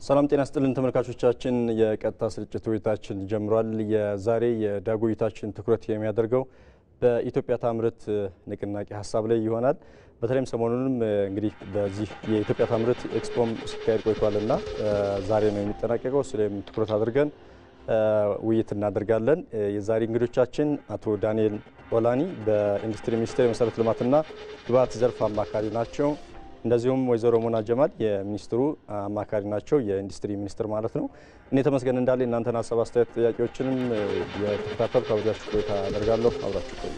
ሰላም ጤና ይስጥልን ተመልካቾቻችን የቀጥታ ስርጭት ውይይታችን ጀምሯል። የዛሬ የዳጉ ውይይታችን ትኩረት የሚያደርገው በኢትዮጵያ ታምርት ንቅናቄ ሀሳብ ላይ ይሆናል። በተለይም ሰሞኑንም እንግዲህ በዚህ የኢትዮጵያ ታምርት ኤክስፖም ሲካሄድ ቆይቷልና ዛሬ ነው የሚጠናቀቀው። ስለዚህ ትኩረት አድርገን ውይይት እናደርጋለን። የዛሬ እንግዶቻችን አቶ ዳንኤል ኦላኒ በኢንዱስትሪ ሚኒስቴር የመሰረተ ልማትና ግብዓት ዘርፍ አማካሪ ናቸው። እንደዚሁም ወይዘሮ ሞና ጀማል የሚኒስትሩ አማካሪ ናቸው፣ የኢንዱስትሪ ሚኒስትር ማለት ነው። እኔ ተመስገን እንዳለ እናንተን ሀሳብ አስተያየት ጥያቄዎችንም የተከታተልኩ አብራችሁ ቆይታ አደርጋለሁ። አብራችሁ ቆዩ።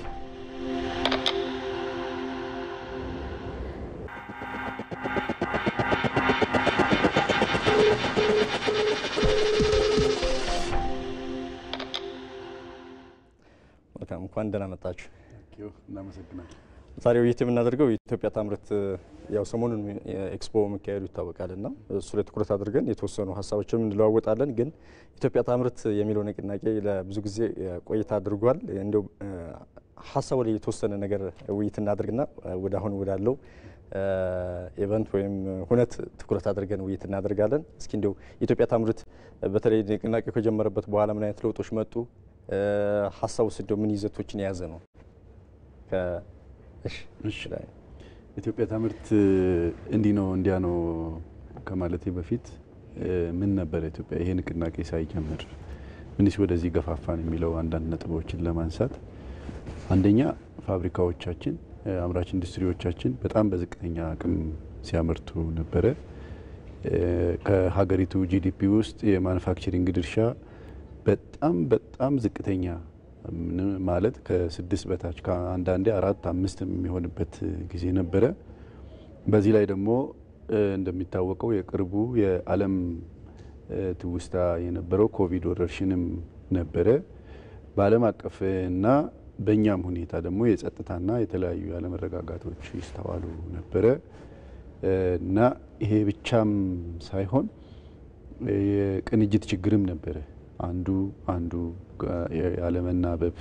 እንኳን ደህና መጣችሁ። እናመሰግናለን። ዛሬ ውይይት የምናደርገው የኢትዮጵያ ታምርት ያው ሰሞኑን ኤክስፖ መካሄዱ ይታወቃልና እሱ ላይ ትኩረት አድርገን የተወሰኑ ሀሳቦችን እንለዋወጣለን። ግን ኢትዮጵያ ታምርት የሚለው ንቅናቄ ለብዙ ጊዜ ቆይታ አድርጓል። እንደው ሀሳቡ ላይ የተወሰነ ነገር ውይይት እናደርግና ወደ አሁን ወዳለው ኢቨንት ወይም ሁነት ትኩረት አድርገን ውይይት እናደርጋለን። እስኪ እንደው የኢትዮጵያ ታምርት በተለይ ንቅናቄው ከጀመረበት በኋላ ምን አይነት ለውጦች መጡ? ሀሳቡስ እንደው ምን ይዘቶችን የያዘ ነው? ኢትዮጵያ ታምርት እንዲህ ነው እንዲያ ነው ከማለቴ በፊት ምን ነበር ኢትዮጵያ ይሄ ንቅናቄ ሳይጀምር ምንስ ወደዚህ ገፋፋን የሚለው አንዳንድ ነጥቦችን ለማንሳት፣ አንደኛ ፋብሪካዎቻችን አምራች ኢንዱስትሪዎቻችን በጣም በዝቅተኛ አቅም ሲያመርቱ ነበረ። ከሀገሪቱ ጂዲፒ ውስጥ የማኑፋክቸሪንግ ድርሻ በጣም ዝቅተኛ ማለት ከ6 በታች ከአንዳንዴ 4 5 የሚሆንበት ጊዜ ነበረ። በዚህ ላይ ደግሞ እንደሚታወቀው የቅርቡ የዓለም ትውስታ የነበረው ኮቪድ ወረርሽንም ነበረ። በዓለም አቀፍና በእኛም ሁኔታ ደግሞ የጸጥታና የተለያዩ ያለመረጋጋቶች ይስተዋሉ ነበረ እና ይሄ ብቻም ሳይሆን የቅንጅት ችግርም ነበረ። አንዱ ያለመናበብ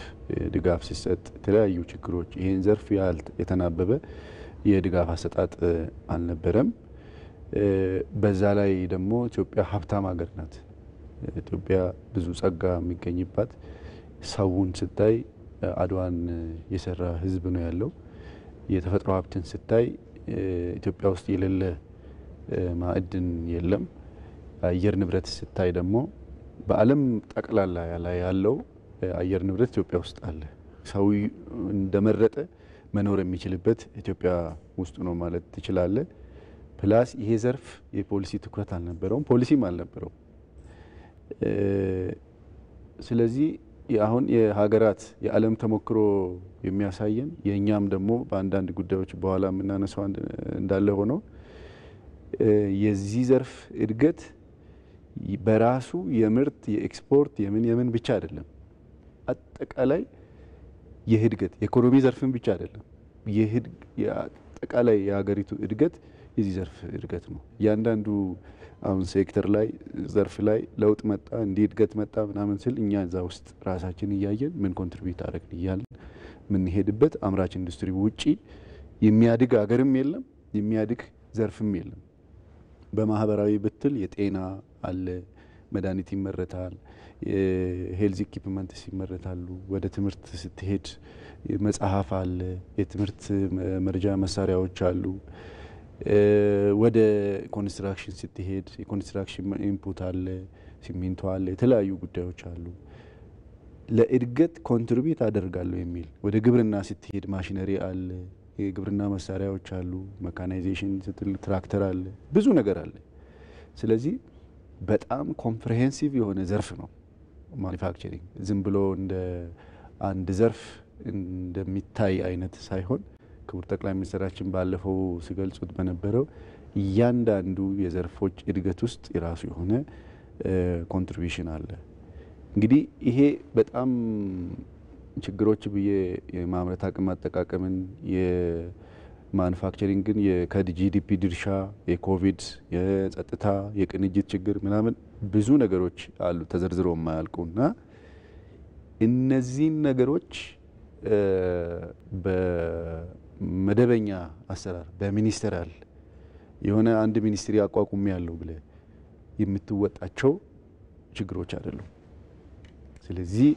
ድጋፍ ሲሰጥ የተለያዩ ችግሮች ይሄን ዘርፍ የተናበበ የድጋፍ አሰጣጥ አልነበረም። በዛ ላይ ደግሞ ኢትዮጵያ ሀብታም ሀገር ናት። ኢትዮጵያ ብዙ ጸጋ የሚገኝባት፣ ሰውን ስታይ አድዋን የሰራ ህዝብ ነው ያለው። የተፈጥሮ ሀብትን ስታይ ኢትዮጵያ ውስጥ የሌለ ማዕድን የለም። አየር ንብረት ስታይ ደግሞ በዓለም ጠቅላላ ላይ ያለው አየር ንብረት ኢትዮጵያ ውስጥ አለ። ሰው እንደመረጠ መኖር የሚችልበት ኢትዮጵያ ውስጥ ነው ማለት ትችላለህ። ፕላስ ይሄ ዘርፍ የፖሊሲ ትኩረት አልነበረውም፣ ፖሊሲም አልነበረው። ስለዚህ አሁን የሀገራት የዓለም ተሞክሮ የሚያሳየን የእኛም ደግሞ በአንዳንድ ጉዳዮች በኋላ የምናነሳው እንዳለ ሆኖ የዚህ ዘርፍ እድገት በራሱ የምርት የኤክስፖርት የምን ብቻ አይደለም። አጠቃላይ የእድገት የኢኮኖሚ ዘርፍን ብቻ አይደለም። የአጠቃላይ የሀገሪቱ እድገት የዚህ ዘርፍ እድገት ነው። እያንዳንዱ አሁን ሴክተር ላይ ዘርፍ ላይ ለውጥ መጣ እንዲህ እድገት መጣ ምናምን ስል እኛ እዛ ውስጥ ራሳችን እያየን ምን ኮንትሪቢዩት አደረግን እያልን የምንሄድበት አምራች ኢንዱስትሪ ውጪ የሚያድግ ሀገርም የለም፣ የሚያድግ ዘርፍም የለም። በማህበራዊ ብትል የጤና አለ፣ መድኃኒት ይመረታል፣ የሄልዝ ኢኩፕመንትስ ይመረታሉ። ወደ ትምህርት ስትሄድ መጽሐፍ አለ፣ የትምህርት መርጃ መሳሪያዎች አሉ። ወደ ኮንስትራክሽን ስትሄድ የኮንስትራክሽን ኢንፑት አለ፣ ሲሚንቶ አለ፣ የተለያዩ ጉዳዮች አሉ። ለእድገት ኮንትሪቢዩት አደርጋለሁ የሚል ወደ ግብርና ስትሄድ ማሽነሪ አለ፣ የግብርና መሳሪያዎች አሉ፣ መካናይዜሽን ስትል ትራክተር አለ፣ ብዙ ነገር አለ። ስለዚህ በጣም ኮምፕሬሄንሲቭ የሆነ ዘርፍ ነው ማኒፋክቸሪንግ። ዝም ብሎ እንደ አንድ ዘርፍ እንደሚታይ አይነት ሳይሆን ክቡር ጠቅላይ ሚኒስትራችን ባለፈው ሲገልጹት በነበረው እያንዳንዱ የዘርፎች እድገት ውስጥ የራሱ የሆነ ኮንትሪቢዩሽን አለ። እንግዲህ ይሄ በጣም ችግሮች ብዬ የማምረት አቅም አጠቃቀምን የማኑፋክቸሪንግን ከጂዲፒ ድርሻ የኮቪድ የጸጥታ የቅንጅት ችግር ምናምን ብዙ ነገሮች አሉ ተዘርዝሮ የማያልቁና እነዚህን ነገሮች በመደበኛ አሰራር በሚኒስትራል የሆነ አንድ ሚኒስትሪ አቋቁሚ ያለው ብለ የምትወጣቸው ችግሮች አይደሉም። ስለዚህ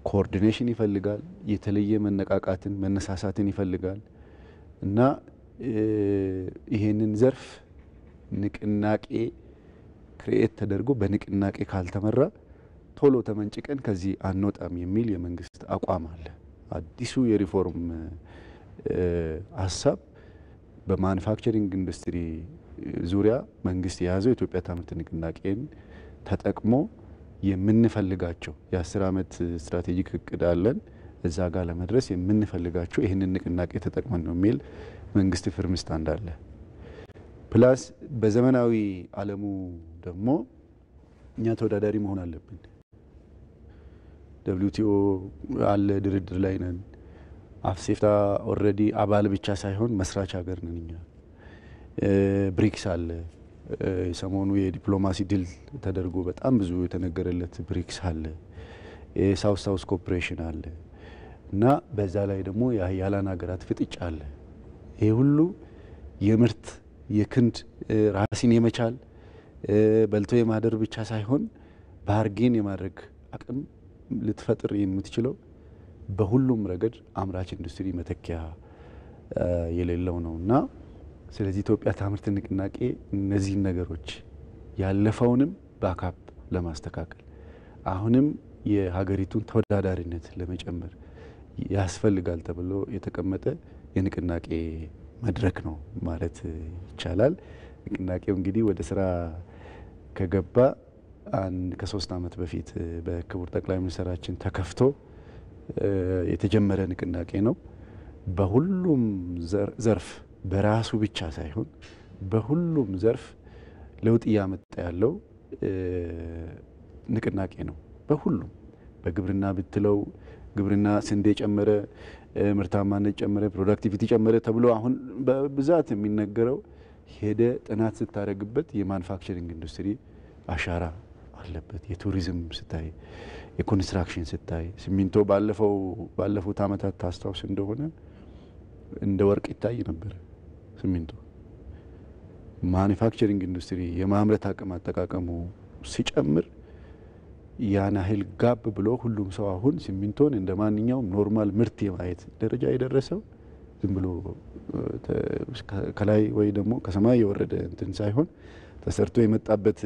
ኮኦርዲኔሽን ይፈልጋል፣ የተለየ መነቃቃትን መነሳሳትን ይፈልጋል እና ይሄንን ዘርፍ ንቅናቄ ክሬኤት ተደርጎ በንቅናቄ ካልተመራ ቶሎ ተመንጭቀን ከዚህ አንወጣም የሚል የመንግስት አቋም አለ። አዲሱ የሪፎርም ሀሳብ በማኑፋክቸሪንግ ኢንዱስትሪ ዙሪያ መንግስት የያዘው የኢትዮጵያ ታምርት ንቅናቄን ተጠቅሞ የምንፈልጋቸው የ10 ዓመት ስትራቴጂክ እቅድ አለን እዛ ጋር ለመድረስ የምንፈልጋቸው ይህንን ንቅናቄ ተጠቅመን ነው የሚል መንግስት ፍርም ስታንድ አለ። ፕላስ በዘመናዊ ዓለሙ ደግሞ እኛ ተወዳዳሪ መሆን አለብን። WTO አለ፣ ድርድር ላይ ነን። አፍሴፍታ ኦልሬዲ አባል ብቻ ሳይሆን መስራች ሀገር ነን እኛ። ብሪክስ አለ፣ ሰሞኑ የዲፕሎማሲ ድል ተደርጎ በጣም ብዙ የተነገረለት ብሪክስ አለ። ሳውስ ሳውስ ኮኦፕሬሽን አለ እና በዛ ላይ ደግሞ የሀያላን ሀገራት ፍጥጫ አለ። ይሄ ሁሉ የምርት የክንድ ራስን የመቻል በልቶ የማደር ብቻ ሳይሆን ባርጌን የማድረግ አቅም ልትፈጥር የምትችለው በሁሉም ረገድ አምራች ኢንዱስትሪ መተኪያ የሌለው ነውና ስለዚህ ኢትዮጵያ ታምርት ንቅናቄ እነዚህን ነገሮች ያለፈውንም ባካፕ ለማስተካከል አሁንም የሀገሪቱን ተወዳዳሪነት ለመጨመር ያስፈልጋል ተብሎ የተቀመጠ የንቅናቄ መድረክ ነው ማለት ይቻላል። ንቅናቄው እንግዲህ ወደ ስራ ከገባ ከ3 ዓመት በፊት በክቡር ጠቅላይ ሚኒስትራችን ተከፍቶ የተጀመረ ንቅናቄ ነው። በሁሉም ዘርፍ በራሱ ብቻ ሳይሆን በሁሉም ዘርፍ ለውጥ እያመጣ ያለው ንቅናቄ ነው። በሁሉም በግብርና ብትለው ግብርና ስንዴ ጨመረ፣ ምርታማነት ጨመረ፣ ፕሮዳክቲቪቲ ጨመረ ተብሎ አሁን በብዛት የሚነገረው ሄደ ጥናት ስታደርግበት የማኑፋክቸሪንግ ኢንዱስትሪ አሻራ አለበት። የቱሪዝም ስታይ፣ የኮንስትራክሽን ስታይ፣ ሲሚንቶ ባለፉት ዓመታት ታስታውስ እንደሆነ እንደ ወርቅ ይታይ ነበር። ሲሚንቶ ማኑፋክቸሪንግ ኢንዱስትሪ የማምረት አቅም አጠቃቀሙ ሲጨምር ያን ያህል ጋብ ብሎ ሁሉም ሰው አሁን ሲሚንቶን እንደ ማንኛውም ኖርማል ምርት የማየት ደረጃ የደረሰው ዝም ብሎ ከላይ ወይ ደግሞ ከሰማይ የወረደ እንትን ሳይሆን ተሰርቶ የመጣበት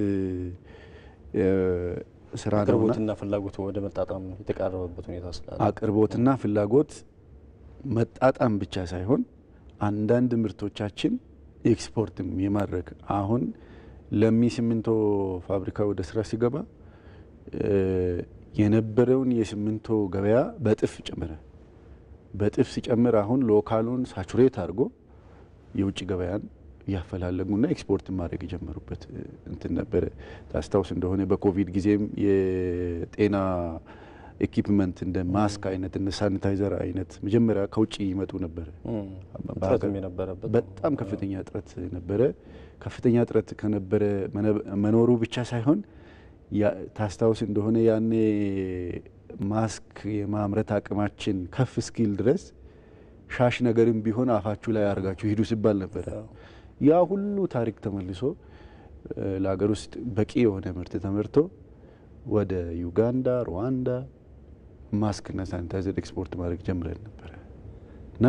ስራ ነው። አቅርቦትና ፍላጎት ወደ መጣጣም የተቃረበበት ሁኔታ ስላለ አቅርቦትና ፍላጎት መጣጣም ብቻ ሳይሆን አንዳንድ ምርቶቻችን ኤክስፖርትም የማድረግ አሁን ለሚ ሲሚንቶ ፋብሪካ ወደ ስራ ሲገባ የነበረውን የሲሚንቶ ገበያ በጥፍ ጨመረ። በጥፍ ሲጨምር አሁን ሎካሉን ሳቹሬት አድርጎ የውጭ ገበያን ያፈላለጉና ኤክስፖርት ማድረግ የጀመሩበት እንትን ነበር። ታስታውስ እንደሆነ በኮቪድ ጊዜም የጤና ኢኩዊፕመንት እንደ ማስክ አይነት እንደ ሳኒታይዘር አይነት መጀመሪያ ከውጭ ይመጡ ነበር። በጣም ከፍተኛ እጥረት ነበረ። ከፍተኛ እጥረት ከነበረ መኖሩ ብቻ ሳይሆን ታስታውስ እንደሆነ ያኔ ማስክ የማምረት አቅማችን ከፍ እስኪል ድረስ ሻሽ ነገርም ቢሆን አፋችሁ ላይ አርጋችሁ ሂዱ ሲባል ነበር። ያ ሁሉ ታሪክ ተመልሶ ለሀገር ውስጥ በቂ የሆነ ምርት ተመርቶ ወደ ዩጋንዳ፣ ሩዋንዳ ማስክና ሳኒታይዘር ኤክስፖርት ማድረግ ጀምረን ነበር እና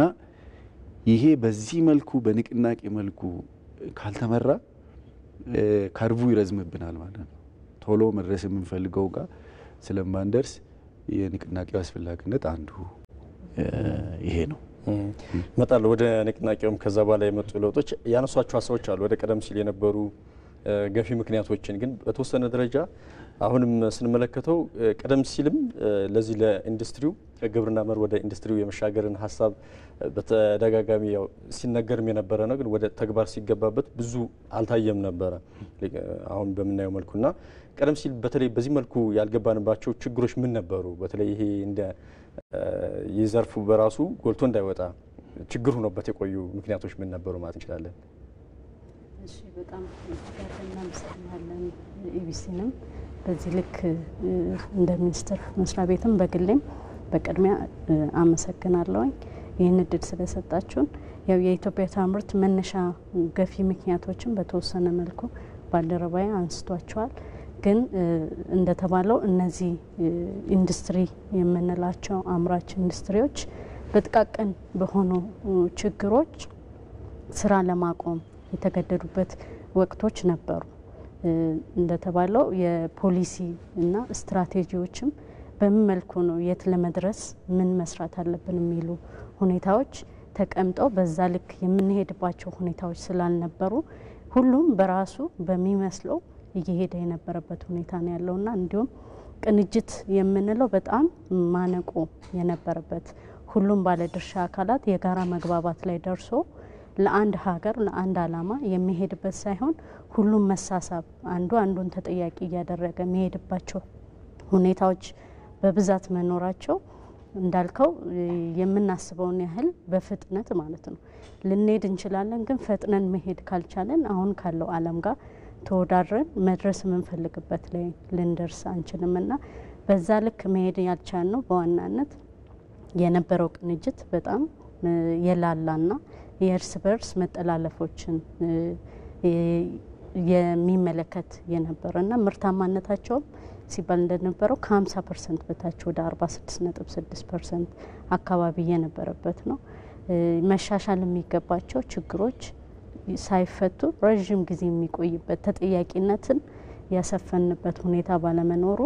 ይሄ በዚህ መልኩ በንቅናቄ መልኩ ካልተመራ ከርቡ ይረዝምብናል ማለት ነው። ቶሎ መድረስ የምንፈልገው ጋር ስለማንደርስ የንቅናቄው አስፈላጊነት አንዱ ይሄ ነው። መጣለ ወደ ንቅናቄውም ከዛ በኋላ የመጡ ለውጦች ያነሷቸው ሀሳቦች አሉ። ወደ ቀደም ሲል የነበሩ ገፊ ምክንያቶችን ግን በተወሰነ ደረጃ አሁንም ስንመለከተው ቀደም ሲልም ለዚህ ለኢንዱስትሪው ከግብርና መር ወደ ኢንዱስትሪው የመሻገርን ሀሳብ በተደጋጋሚ ያው ሲነገርም የነበረ ነው። ግን ወደ ተግባር ሲገባበት ብዙ አልታየም ነበረ አሁን በምናየው መልኩና ቀደም ሲል በተለይ በዚህ መልኩ ያልገባንባቸው ችግሮች ምን ነበሩ? በተለይ ይሄ እንደ የዘርፉ በራሱ ጎልቶ እንዳይወጣ ችግር ሆኖበት የቆዩ ምክንያቶች ምን ነበሩ ማለት እንችላለን? እሺ በጣም እናመሰግናለን። ኢቢሲንም በዚህ ልክ እንደ ሚኒስትር መስሪያ ቤትም በግሌም በቅድሚያ አመሰግናለሁ ይህን እድል ስለሰጣችሁን። ያው የኢትዮጵያ ታምርት መነሻ ገፊ ምክንያቶችን በተወሰነ መልኩ ባልደረባዬ አንስቷቸዋል። ግን እንደተባለው እነዚህ ኢንዱስትሪ የምንላቸው አምራች ኢንዱስትሪዎች በጥቃቅን በሆኑ ችግሮች ስራ ለማቆም የተገደዱበት ወቅቶች ነበሩ። እንደተባለው የፖሊሲ እና ስትራቴጂዎችም በምን መልኩ ነው የት ለመድረስ ምን መስራት አለብን የሚሉ ሁኔታዎች ተቀምጠው በዛ ልክ የምንሄድባቸው ሁኔታዎች ስላልነበሩ ሁሉም በራሱ በሚመስለው እየሄደ የነበረበት ሁኔታ ነው ያለውና እንዲሁም ቅንጅት የምንለው በጣም ማነቆ የነበረበት ሁሉም ባለድርሻ አካላት የጋራ መግባባት ላይ ደርሶ ለአንድ ሀገር ለአንድ አላማ የሚሄድበት ሳይሆን ሁሉም መሳሳብ አንዱ አንዱን ተጠያቂ እያደረገ የሚሄድባቸው ሁኔታዎች በብዛት መኖራቸው እንዳልከው የምናስበውን ያህል በፍጥነት ማለት ነው ልንሄድ እንችላለን። ግን ፈጥነን መሄድ ካልቻለን አሁን ካለው ዓለም ጋር ተወዳድረን መድረስ የምንፈልግበት ላይ ልንደርስ አንችልምና በዛ ልክ መሄድ ያልቻልነው በዋናነት የነበረው ቅንጅት በጣም የላላና የእርስ በርስ መጠላለፎችን የሚመለከት የነበረና ምርታማነታቸውም ሲባል እንደነበረው ከ50% በታች ወደ 46.6% አካባቢ የነበረበት ነው። መሻሻል የሚገባቸው ችግሮች ሳይፈቱ ረጅም ጊዜ የሚቆይበት ተጠያቂነትን ያሰፈንበት ሁኔታ ባለመኖሩ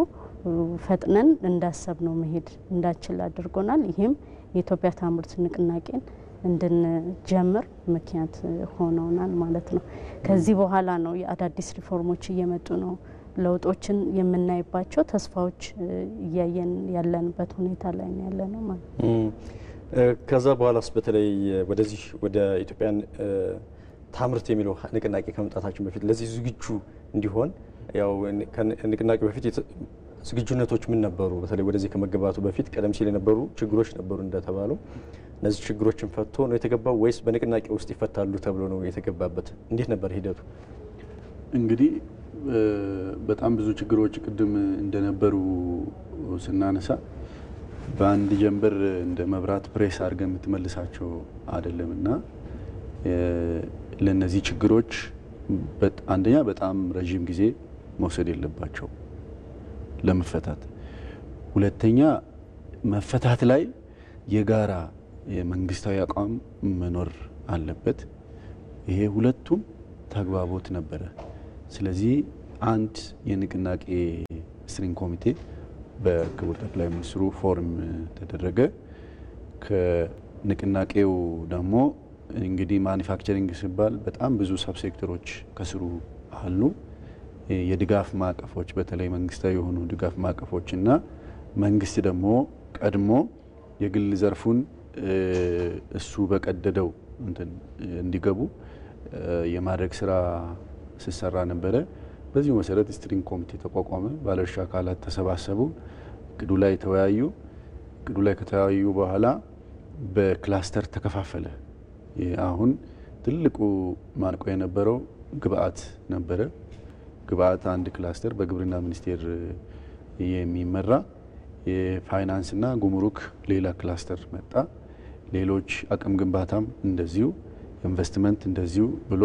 ፈጥነን እንዳሰብነው መሄድ እንዳችል አድርጎናል። ይህም የኢትዮጵያ ታምርት ንቅናቄን እንድንጀምር ምክንያት ሆኖናል ማለት ነው። ከዚህ በኋላ ነው የአዳዲስ ሪፎርሞች እየመጡ ነው ለውጦችን የምናይባቸው ተስፋዎች እያየን ያለንበት ሁኔታ ላይ ነው ያለነው ማለት ነው። ከዛ በኋላስ በተለይ ወደዚህ ወደ ኢትዮጵያን ታምርት የሚለው ንቅናቄ ከመምጣታችን በፊት ለዚህ ዝግጁ እንዲሆን ያው ንቅናቄ በፊት ዝግጁነቶች ምን ነበሩ? በተለይ ወደዚህ ከመገባቱ በፊት ቀደም ሲል የነበሩ ችግሮች ነበሩ እንደተባለው እነዚህ ችግሮችን ፈቶ ነው የተገባው ወይስ በንቅናቄ ውስጥ ይፈታሉ ተብሎ ነው የተገባበት? እንዴት ነበር ሂደቱ? እንግዲህ በጣም ብዙ ችግሮች ቅድም እንደነበሩ ስናነሳ በአንድ ጀንበር እንደ መብራት ፕሬስ አድርገን የምትመልሳቸው አይደለምና ለነዚህ ችግሮች አንደኛ በጣም ረጅም ጊዜ መውሰድ የለባቸው ለመፈታት፣ ሁለተኛ መፈታት ላይ የጋራ የመንግስታዊ አቋም መኖር አለበት። ይሄ ሁለቱም ተግባቦት ነበረ። ስለዚህ አንድ የንቅናቄ ስትሪንግ ኮሚቴ በክቡር ጠቅላይ ሚኒስትሩ ፎርም ተደረገ። ከንቅናቄው ደግሞ እንግዲህ ማኒፋክቸሪንግ ሲባል በጣም ብዙ ሰብሴክተሮች ከስሩ አሉ። የድጋፍ ማዕቀፎች በተለይ መንግስታዊ የሆኑ ድጋፍ ማዕቀፎች እና መንግስት ደግሞ ቀድሞ የግል ዘርፉን እሱ በቀደደው እንዲገቡ የማድረግ ስራ ሲሰራ ነበረ። በዚሁ መሰረት ስትሪንግ ኮሚቴ ተቋቋመ። ባለድርሻ አካላት ተሰባሰቡ፣ እቅዱ ላይ ተወያዩ። እቅዱ ላይ ከተወያዩ በኋላ በክላስተር ተከፋፈለ። አሁን ትልቁ ማነቆ የነበረው ግብአት ነበረ። ግብአት አንድ ክላስተር በግብርና ሚኒስቴር የሚመራ፣ የፋይናንስና ጉምሩክ ሌላ ክላስተር መጣ። ሌሎች አቅም ግንባታም እንደዚሁ፣ ኢንቨስትመንት እንደዚሁ ብሎ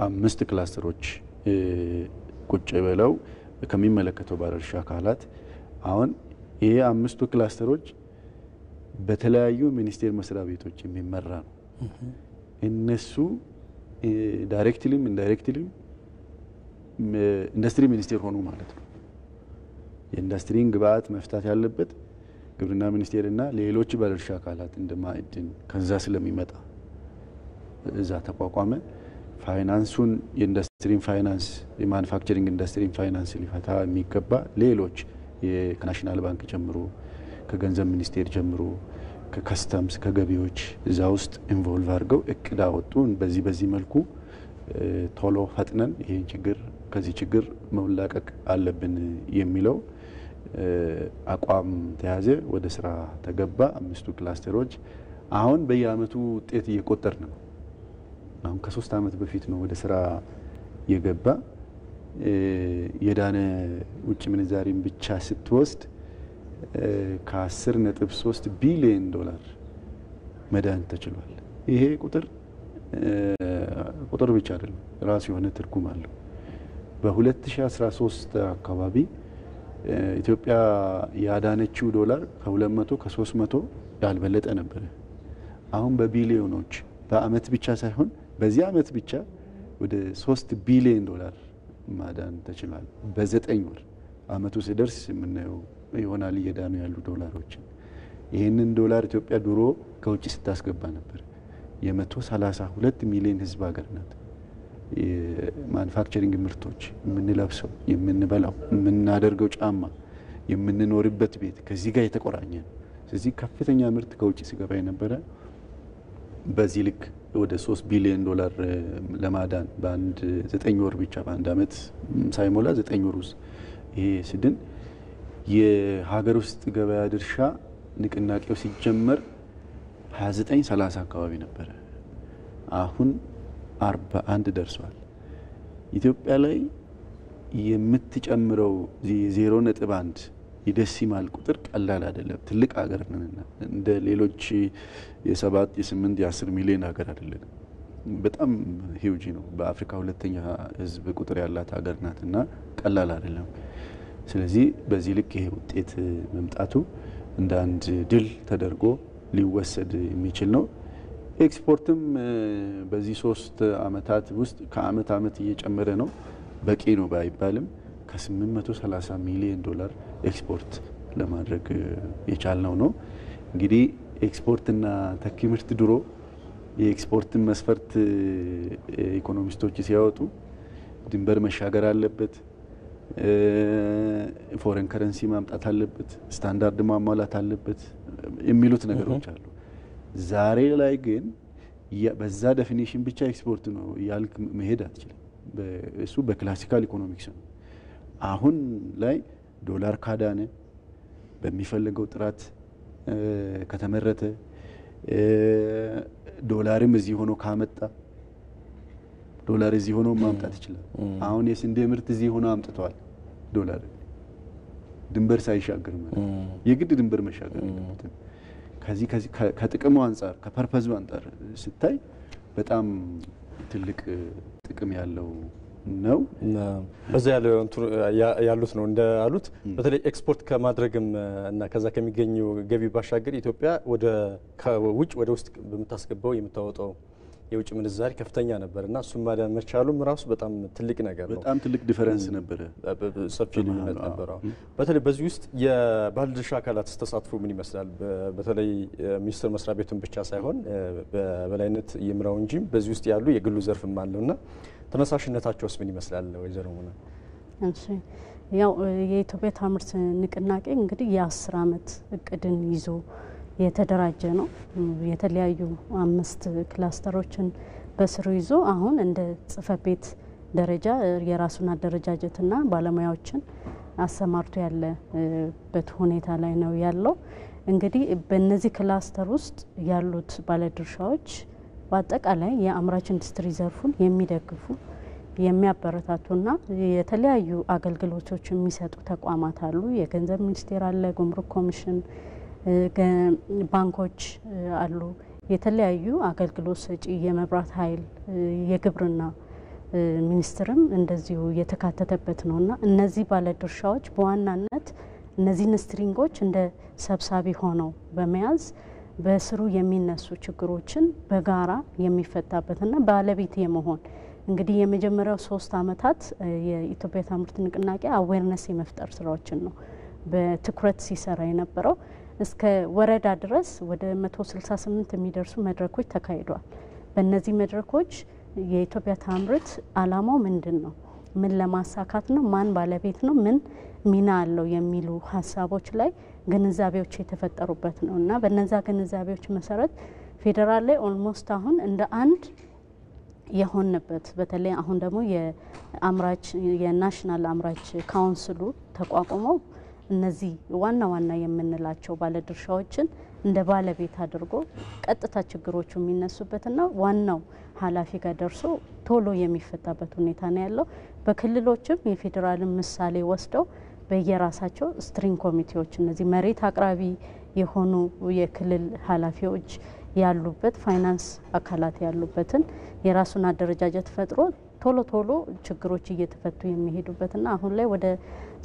5 ክላስተሮች ቁጭ ብለው ከሚመለከተው ባለድርሻ አካላት አሁን ይሄ 5ቱ ክላስተሮች በተለያዩ ሚኒስቴር መስሪያ ቤቶች የሚመራ ነው። እነሱ ዳይሬክትሊም ኢንዳይሬክትሊም ኢንዱስትሪ ሚኒስቴር ሆኑ ማለት ነው። የኢንዱስትሪን ግብአት መፍታት ያለበት ግብርና ሚኒስቴርና ሌሎች ባለድርሻ አካላት እንደ ማዕድን ከዛ ስለሚመጣ እዛ ተቋቋመ። ፋይናንሱን የኢንዱስትሪን ፋይናንስ የማኑፋክቸሪንግ ኢንዱስትሪን ፋይናንስ ሊፈታ የሚገባ ሌሎች ከናሽናል ባንክ ጀምሮ ከገንዘብ ሚኒስቴር ጀምሮ ከከስተምስ ከገቢዎች እዛ ውስጥ ኢንቮልቭ አድርገው እቅድ አወጡ። በዚህ መልኩ ቶሎ ፈጥነን ይሄን ችግር ከዚህ ችግር መላቀቅ አለብን የሚለው አቋም ተያዘ። ወደ ስራ ተገባ። 5ቱ ክላስተሮች አሁን በየአመቱ ውጤት እየቆጠርን ነው። አሁን ከ3 አመት በፊት ነው ወደ ስራ የገባ። የዳነ ውጭ ምንዛሪን ብቻ ስትወስድ ከ10.3 ቢሊዮን ዶላር መዳን ተችሏል። ይሄ ቁጥር ብቻ አይደለም፣ ራሱ የሆነ ትርጉም አለው። በ2013 አካባቢ ኢትዮጵያ ያዳነችው ዶላር ከ200 ከ300 ያልበለጠ ነበር። አሁን በቢሊዮኖች በአመት ብቻ ሳይሆን በዚህ አመት ብቻ ወደ 3 ቢሊዮን ዶላር ማዳን ተችሏል። በ9 ወር አመቱ ሲደርስ የምናየው ይሆናል እየዳኑ ያሉ ዶላሮችን። ይህንን ዶላር ኢትዮጵያ ድሮ ከውጭ ስታስገባ ነበር። የ132 ሚሊዮን ህዝብ ሀገር ናት። የማኑፋክቸሪንግ ምርቶች የምንለብሰው፣ የምንበላው፣ የምናደርገው ጫማ፣ የምንኖርበት ቤት ከዚህ ጋር የተቆራኘ ነው። ስለዚህ ከፍተኛ ምርት ከውጭ ሲገባ የነበረ በዚህ ልክ ወደ 3 ቢሊዮን ዶላር ለማዳን በአንድ 9 ወር ብቻ በአንድ አመት ሳይሞላ 9 ወር ውስጥ ይሄ ሲድን የሀገር ውስጥ ገበያ ድርሻ ንቅናቄው ሲጀመር 29-30 አካባቢ ነበረ። አሁን 41 ደርሷል። ኢትዮጵያ ላይ የምትጨምረው 0.1 የዴሲማል ቁጥር ቀላል አይደለም። ትልቅ ሀገር ነንና እንደ ሌሎች የ7 የ8 የ10 ሚሊዮን ሀገር አይደለም። በጣም ሂውጅ ነው። በአፍሪካ ሁለተኛ ህዝብ ቁጥር ያላት ሀገር ናትና ቀላል አይደለም። ስለዚህ በዚህ ልክ ይሄ ውጤት መምጣቱ እንደ አንድ ድል ተደርጎ ሊወሰድ የሚችል ነው። ኤክስፖርትም በዚህ 3 አመታት ውስጥ ከአመት አመት እየጨመረ ነው። በቂ ነው ባይባልም ከ830 ሚሊዮን ዶላር ኤክስፖርት ለማድረግ የቻልነው ነው። እንግዲህ ኤክስፖርትና ተኪ ምርት ድሮ የኤክስፖርትን መስፈርት ኢኮኖሚስቶች ሲያወጡ ድንበር መሻገር አለበት፣ ፎሬን ከረንሲ ማምጣት አለበት፣ ስታንዳርድ ማሟላት አለበት የሚሉት ነገሮች አሉ። ዛሬ ላይ ግን በዛ ዴፊኒሽን ብቻ ኤክስፖርት ነው ያልክ መሄድ አትችልም። እሱ በክላሲካል ኢኮኖሚክስ ነው። አሁን ላይ ዶላር ካዳነ በሚፈልገው ጥራት ከተመረተ ዶላርም እዚህ ሆኖ ካመጣ ዶላር እዚህ ሆኖ ማምጣት ይችላል። አሁን የስንዴ ምርት እዚህ ሆኖ አምጥተዋል። ዶላር ድንበር ሳይሻገር ማለት የግድ ድንበር መሻገር አለበት። ከዚህ ከጥቅሙ አንፃር ከፐርፐዙ አንፃር ስታይ በጣም ትልቅ ጥቅም ያለው ነው። በዛ ያሉት ነው እንዳሉት በተለይ ኤክስፖርት ከማድረግም እና ከዛ ከሚገኙ ገቢ ባሻገር ኢትዮጵያ ወደ ከውጭ ወደ ውስጥ በመታስገባው የምታወጣው የውጭ ምንዛሪ ከፍተኛ ነበርና እሱም ማዳን መቻሉም ራሱ በጣም ትልቅ ነገር ነው። በጣም ትልቅ ዲፈረንስ ነበር፣ ሰፊ ልዩነት ነበር። በተለይ በዚህ ውስጥ የባለድርሻ አካላት ተሳትፎ ምን ይመስላል? በተለይ ሚኒስቴር መስሪያ ቤቱን ብቻ ሳይሆን በበላይነት ይምራው እንጂ በዚህ ውስጥ ያሉ የግሉ ዘርፍም አለውና ተነሳሽነታቸውስ ምን ይመስላል? ወይዘሮ ሙና። እሺ፣ ያው የኢትዮጵያ ታምርት ንቅናቄ እንግዲህ የ10 አመት እቅድን ይዞ የተደራጀ ነው። የተለያዩ 5 ክላስተሮችን በስሩ ይዞ አሁን እንደ ጽሕፈት ቤት ደረጃ የራሱን አደረጃጀትና ባለሙያዎችን አሰማርቶ ያለበት ሁኔታ ላይ ነው ያለው። እንግዲህ በእነዚህ ክላስተር ውስጥ ያሉት ባለድርሻዎች በአጠቃላይ የአምራች ኢንዱስትሪ ዘርፉን የሚደግፉ የሚያበረታቱና የተለያዩ አገልግሎቶች የሚሰጡ ተቋማት አሉ። የገንዘብ ሚኒስቴር አለ፣ ጉምሩክ ኮሚሽን፣ ባንኮች አሉ። የተለያዩ አገልግሎት ሰጪ የመብራት ኃይል፣ የግብርና ሚኒስትርም እንደዚሁ የተካተተበት ነውና እነዚህ ባለድርሻዎች በዋናነት እነዚህን ስትሪንጎች እንደ ሰብሳቢ ሆነው በመያዝ በስሩ የሚነሱ ችግሮችን በጋራ የሚፈታበትና ባለቤት የመሆን እንግዲህ የመጀመሪያው 3 አመታት የኢትዮጵያ ታምርት ንቅናቄ አዌርነስ የመፍጠር ስራዎችን ነው በትኩረት ሲሰራ የነበረው። እስከ ወረዳ ድረስ ወደ 168 የሚደርሱ መድረኮች ተካሂደዋል። በእነዚህ መድረኮች የኢትዮጵያ ታምርት አላማው ምንድን ነው፣ ምን ለማሳካት ነው፣ ማን ባለቤት ነው፣ ምን ሚና አለው የሚሉ ሀሳቦች ላይ ግንዛቤዎች የተፈጠሩበት ነው እና በነዛ ግንዛቤዎች መሰረት ፌዴራል ላይ ኦልሞስት አሁን እንደ አንድ የሆነበት በተለይ አሁን ደግሞ የአምራች የናሽናል አምራች ካውንስሉ ተቋቁመው እነዚህ ዋና ዋና የምንላቸው ባለድርሻዎችን እንደ ባለቤት አድርጎ ቀጥታ ችግሮቹ የሚነሱበትና ዋናው ኃላፊ ጋር ደርሶ ቶሎ የሚፈታበት ሁኔታ ነው ያለው። በክልሎችም የፌዴራልን ምሳሌ ወስደው በየራሳቸው ስትሪንግ ኮሚቴዎች እነዚህ መሬት አቅራቢ የሆኑ የክልል ኃላፊዎች ያሉበት ፋይናንስ አካላት ያሉበትን የራሱን አደረጃጀት ፈጥሮ ቶሎ ቶሎ ችግሮች እየተፈቱ የሚሄዱበትና አሁን ላይ ወደ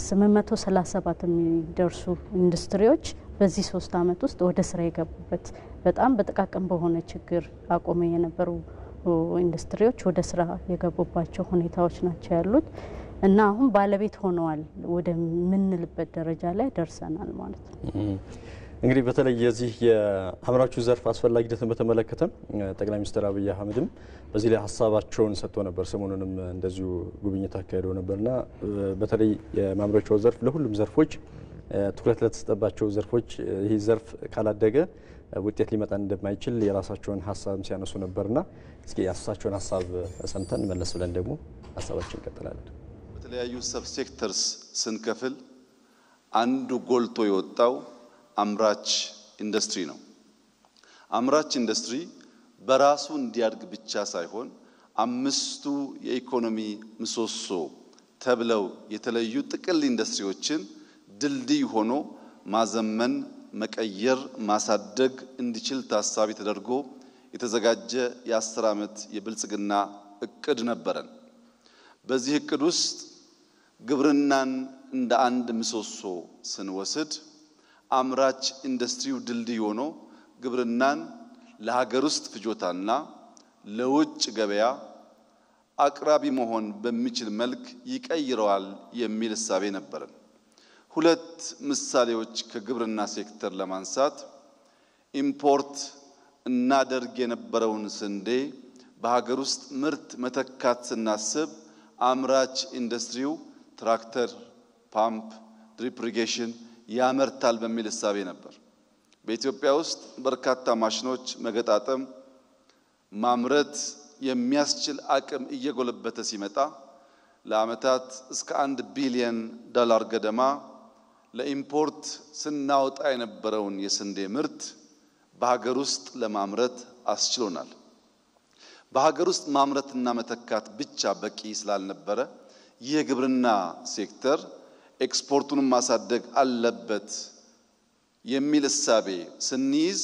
837 የሚደርሱ ኢንዱስትሪዎች በዚህ 3 አመት ውስጥ ወደ ስራ የገቡበት በጣም በጥቃቅን በሆነ ችግር አቆመ የነበሩ ኢንዱስትሪዎች ወደ ስራ የገቡባቸው ሁኔታዎች ናቸው ያሉት እና አሁን ባለቤት ሆነዋል ወደ ምንልበት ደረጃ ላይ ደርሰናል ማለት ነው። እንግዲህ በተለይ የዚህ የአምራቹ ዘርፍ አስፈላጊነትን በተመለከተ ጠቅላይ ሚኒስትር አብይ አህመድም በዚህ ላይ ሀሳባቸውን ሰጥተው ነበር። ሰሞኑንም እንደዚሁ ጉብኝት አካሄደው ነበርና በተለይ የማምረቻው ዘርፍ ለሁሉም ዘርፎች ትኩረት ለተሰጠባቸው ዘርፎች ይህ ዘርፍ ካላደገ ውጤት ሊመጣ እንደማይችል የራሳቸውን ሀሳብ ሲያነሱ ነበርና እስኪ ያሳቸውን ሀሳብ ሰምተን መለስ ብለን ደግሞ ሀሳባችን እንቀጥላለን። በተለያዩ ሰብ ሴክተርስ ስንከፍል አንዱ ጎልቶ የወጣው አምራች ኢንዱስትሪ ነው። አምራች ኢንዱስትሪ በራሱ እንዲያድግ ብቻ ሳይሆን አምስቱ የኢኮኖሚ ምሰሶ ተብለው የተለዩ ጥቅል ኢንዱስትሪዎችን ድልድይ ሆኖ ማዘመን፣ መቀየር፣ ማሳደግ እንዲችል ታሳቢ ተደርጎ የተዘጋጀ የ10 ዓመት የብልጽግና እቅድ ነበረን። በዚህ እቅድ ውስጥ ግብርናን እንደ አንድ ምሰሶ ስንወስድ አምራች ኢንዱስትሪው ድልድይ ሆኖ ግብርናን ለሀገር ውስጥ ፍጆታና ለውጭ ገበያ አቅራቢ መሆን በሚችል መልክ ይቀይረዋል የሚል እሳቤ ነበረን። ሁለት ምሳሌዎች ከግብርና ሴክተር ለማንሳት ኢምፖርት እናደርግ የነበረውን ስንዴ በሀገር ውስጥ ምርት መተካት ስናስብ አምራች ኢንዱስትሪው ትራክተር፣ ፓምፕ፣ ድሪፕ ኢሪጌሽን ያመርታል በሚል እሳቤ ነበር። በኢትዮጵያ ውስጥ በርካታ ማሽኖች መገጣጠም ማምረት የሚያስችል አቅም እየጎለበተ ሲመጣ ለአመታት እስከ $1 ቢሊዮን ገደማ ለኢምፖርት ስናወጣ የነበረውን የስንዴ ምርት በሀገር ውስጥ ለማምረት አስችሎናል። በሀገር ውስጥ ማምረትና መተካት ብቻ በቂ ስላልነበረ የግብርና ሴክተር ኤክስፖርቱን ማሳደግ አለበት የሚል እሳቤ ስንይዝ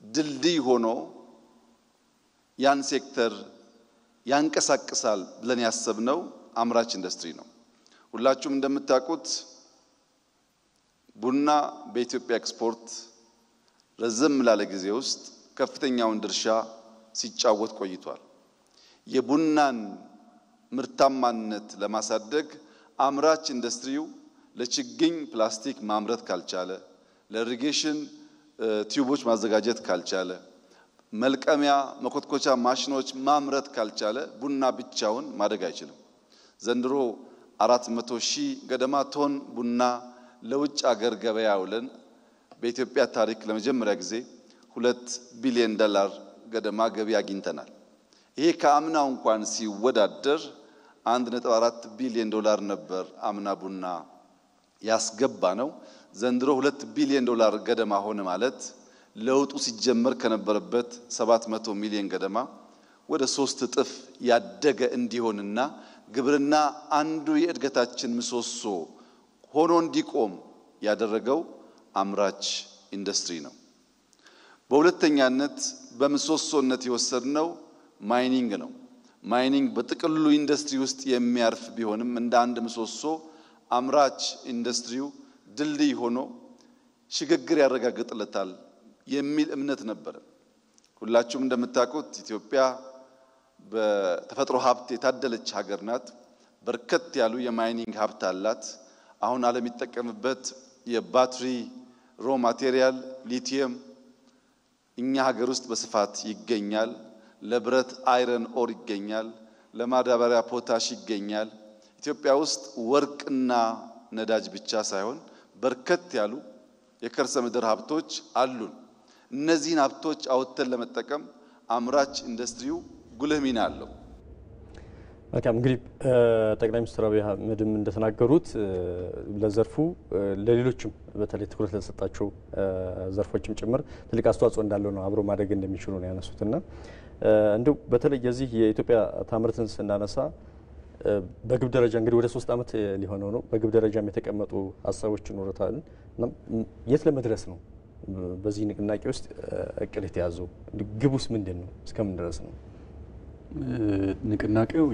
ድልድይ ሆኖ ያን ሴክተር ያንቀሳቅሳል ብለን ያሰብነው አምራች ኢንዱስትሪ ነው። ሁላችሁም እንደምታውቁት ቡና በኢትዮጵያ ኤክስፖርት ረዘም ላለ ጊዜ ውስጥ ከፍተኛውን ድርሻ ሲጫወት ቆይቷል። የቡናን ምርታማነት ለማሳደግ አምራች ኢንዱስትሪው ለችግኝ ፕላስቲክ ማምረት ካልቻለ፣ ለኢሪጌሽን ቲዩቦች ማዘጋጀት ካልቻለ፣ መልቀሚያ መኮትኮቻ ማሽኖች ማምረት ካልቻለ ቡና ብቻውን ማደግ አይችልም። ዘንድሮ 400,000 ገደማ ቶን ቡና ለውጭ አገር ገበያ ውለን በኢትዮጵያ ታሪክ ለመጀመሪያ ጊዜ $2 ቢሊዮን ገደማ ገቢ አግኝተናል። ይሄ ከአምናው እንኳን ሲወዳደር $1.4 ቢሊዮን ነበር አምና ቡና ያስገባ ነው። ዘንድሮ $2 ቢሊዮን ገደማ ሆነ ማለት ለውጡ ሲጀመር ከነበረበት 700 ሚሊዮን ገደማ ወደ 3 እጥፍ ያደገ እንዲሆንና ግብርና አንዱ የእድገታችን ምሰሶ ሆኖ እንዲቆም ያደረገው አምራች ኢንዱስትሪ ነው። በሁለተኛነት በምሰሶነት የወሰድነው ማይኒንግ ነው። ማይኒንግ በጥቅሉ ኢንዱስትሪ ውስጥ የሚያርፍ ቢሆንም እንደ አንድ ምሰሶ አምራች ኢንዱስትሪው ድልድይ ሆኖ ሽግግር ያረጋግጥለታል የሚል እምነት ነበር። ሁላችሁም እንደምታውቁት ኢትዮጵያ በተፈጥሮ ሀብት የታደለች ሀገር ናት። በርከት ያሉ የማይኒንግ ሀብት አላት። አሁን ዓለም የሚጠቀምበት የባትሪ ሮ ማቴሪያል ሊቲየም እኛ ሀገር ውስጥ በስፋት ይገኛል። ለብረት አይረን ኦር ይገኛል። ለማዳበሪያ ፖታሽ ይገኛል። ኢትዮጵያ ውስጥ ወርቅና ነዳጅ ብቻ ሳይሆን በርከት ያሉ የከርሰ ምድር ሀብቶች አሉን። እነዚህን ሀብቶች አውጥተን ለመጠቀም አምራች ኢንዱስትሪው ጉልህ ሚና አለው። መልካም እንግዲህ ጠቅላይ ሚኒስትር አብይ አህመድም እንደተናገሩት ለዘርፉ ለሌሎችም በተለይ ትኩረት ለተሰጣቸው ዘርፎችም ጭምር ትልቅ አስተዋጽኦ እንዳለው ነው አብሮ ማደግ እንደሚችሉ ነው ያነሱትና እንደው በተለይ የዚህ የኢትዮጵያ ታምርትን ስናነሳ በግብ ደረጃ እንግዲህ ወደ 3 አመት ሊሆነው ነው። በግብ ደረጃም የተቀመጡ ሀሳቦች ይኖራሉ። የት ለመድረስ ነው በዚህ ንቅናቄ ውስጥ እቅድ የተያዘው? ግቡስ ምንድነው? እስከምን ድረስ ነው? ንቅናቄው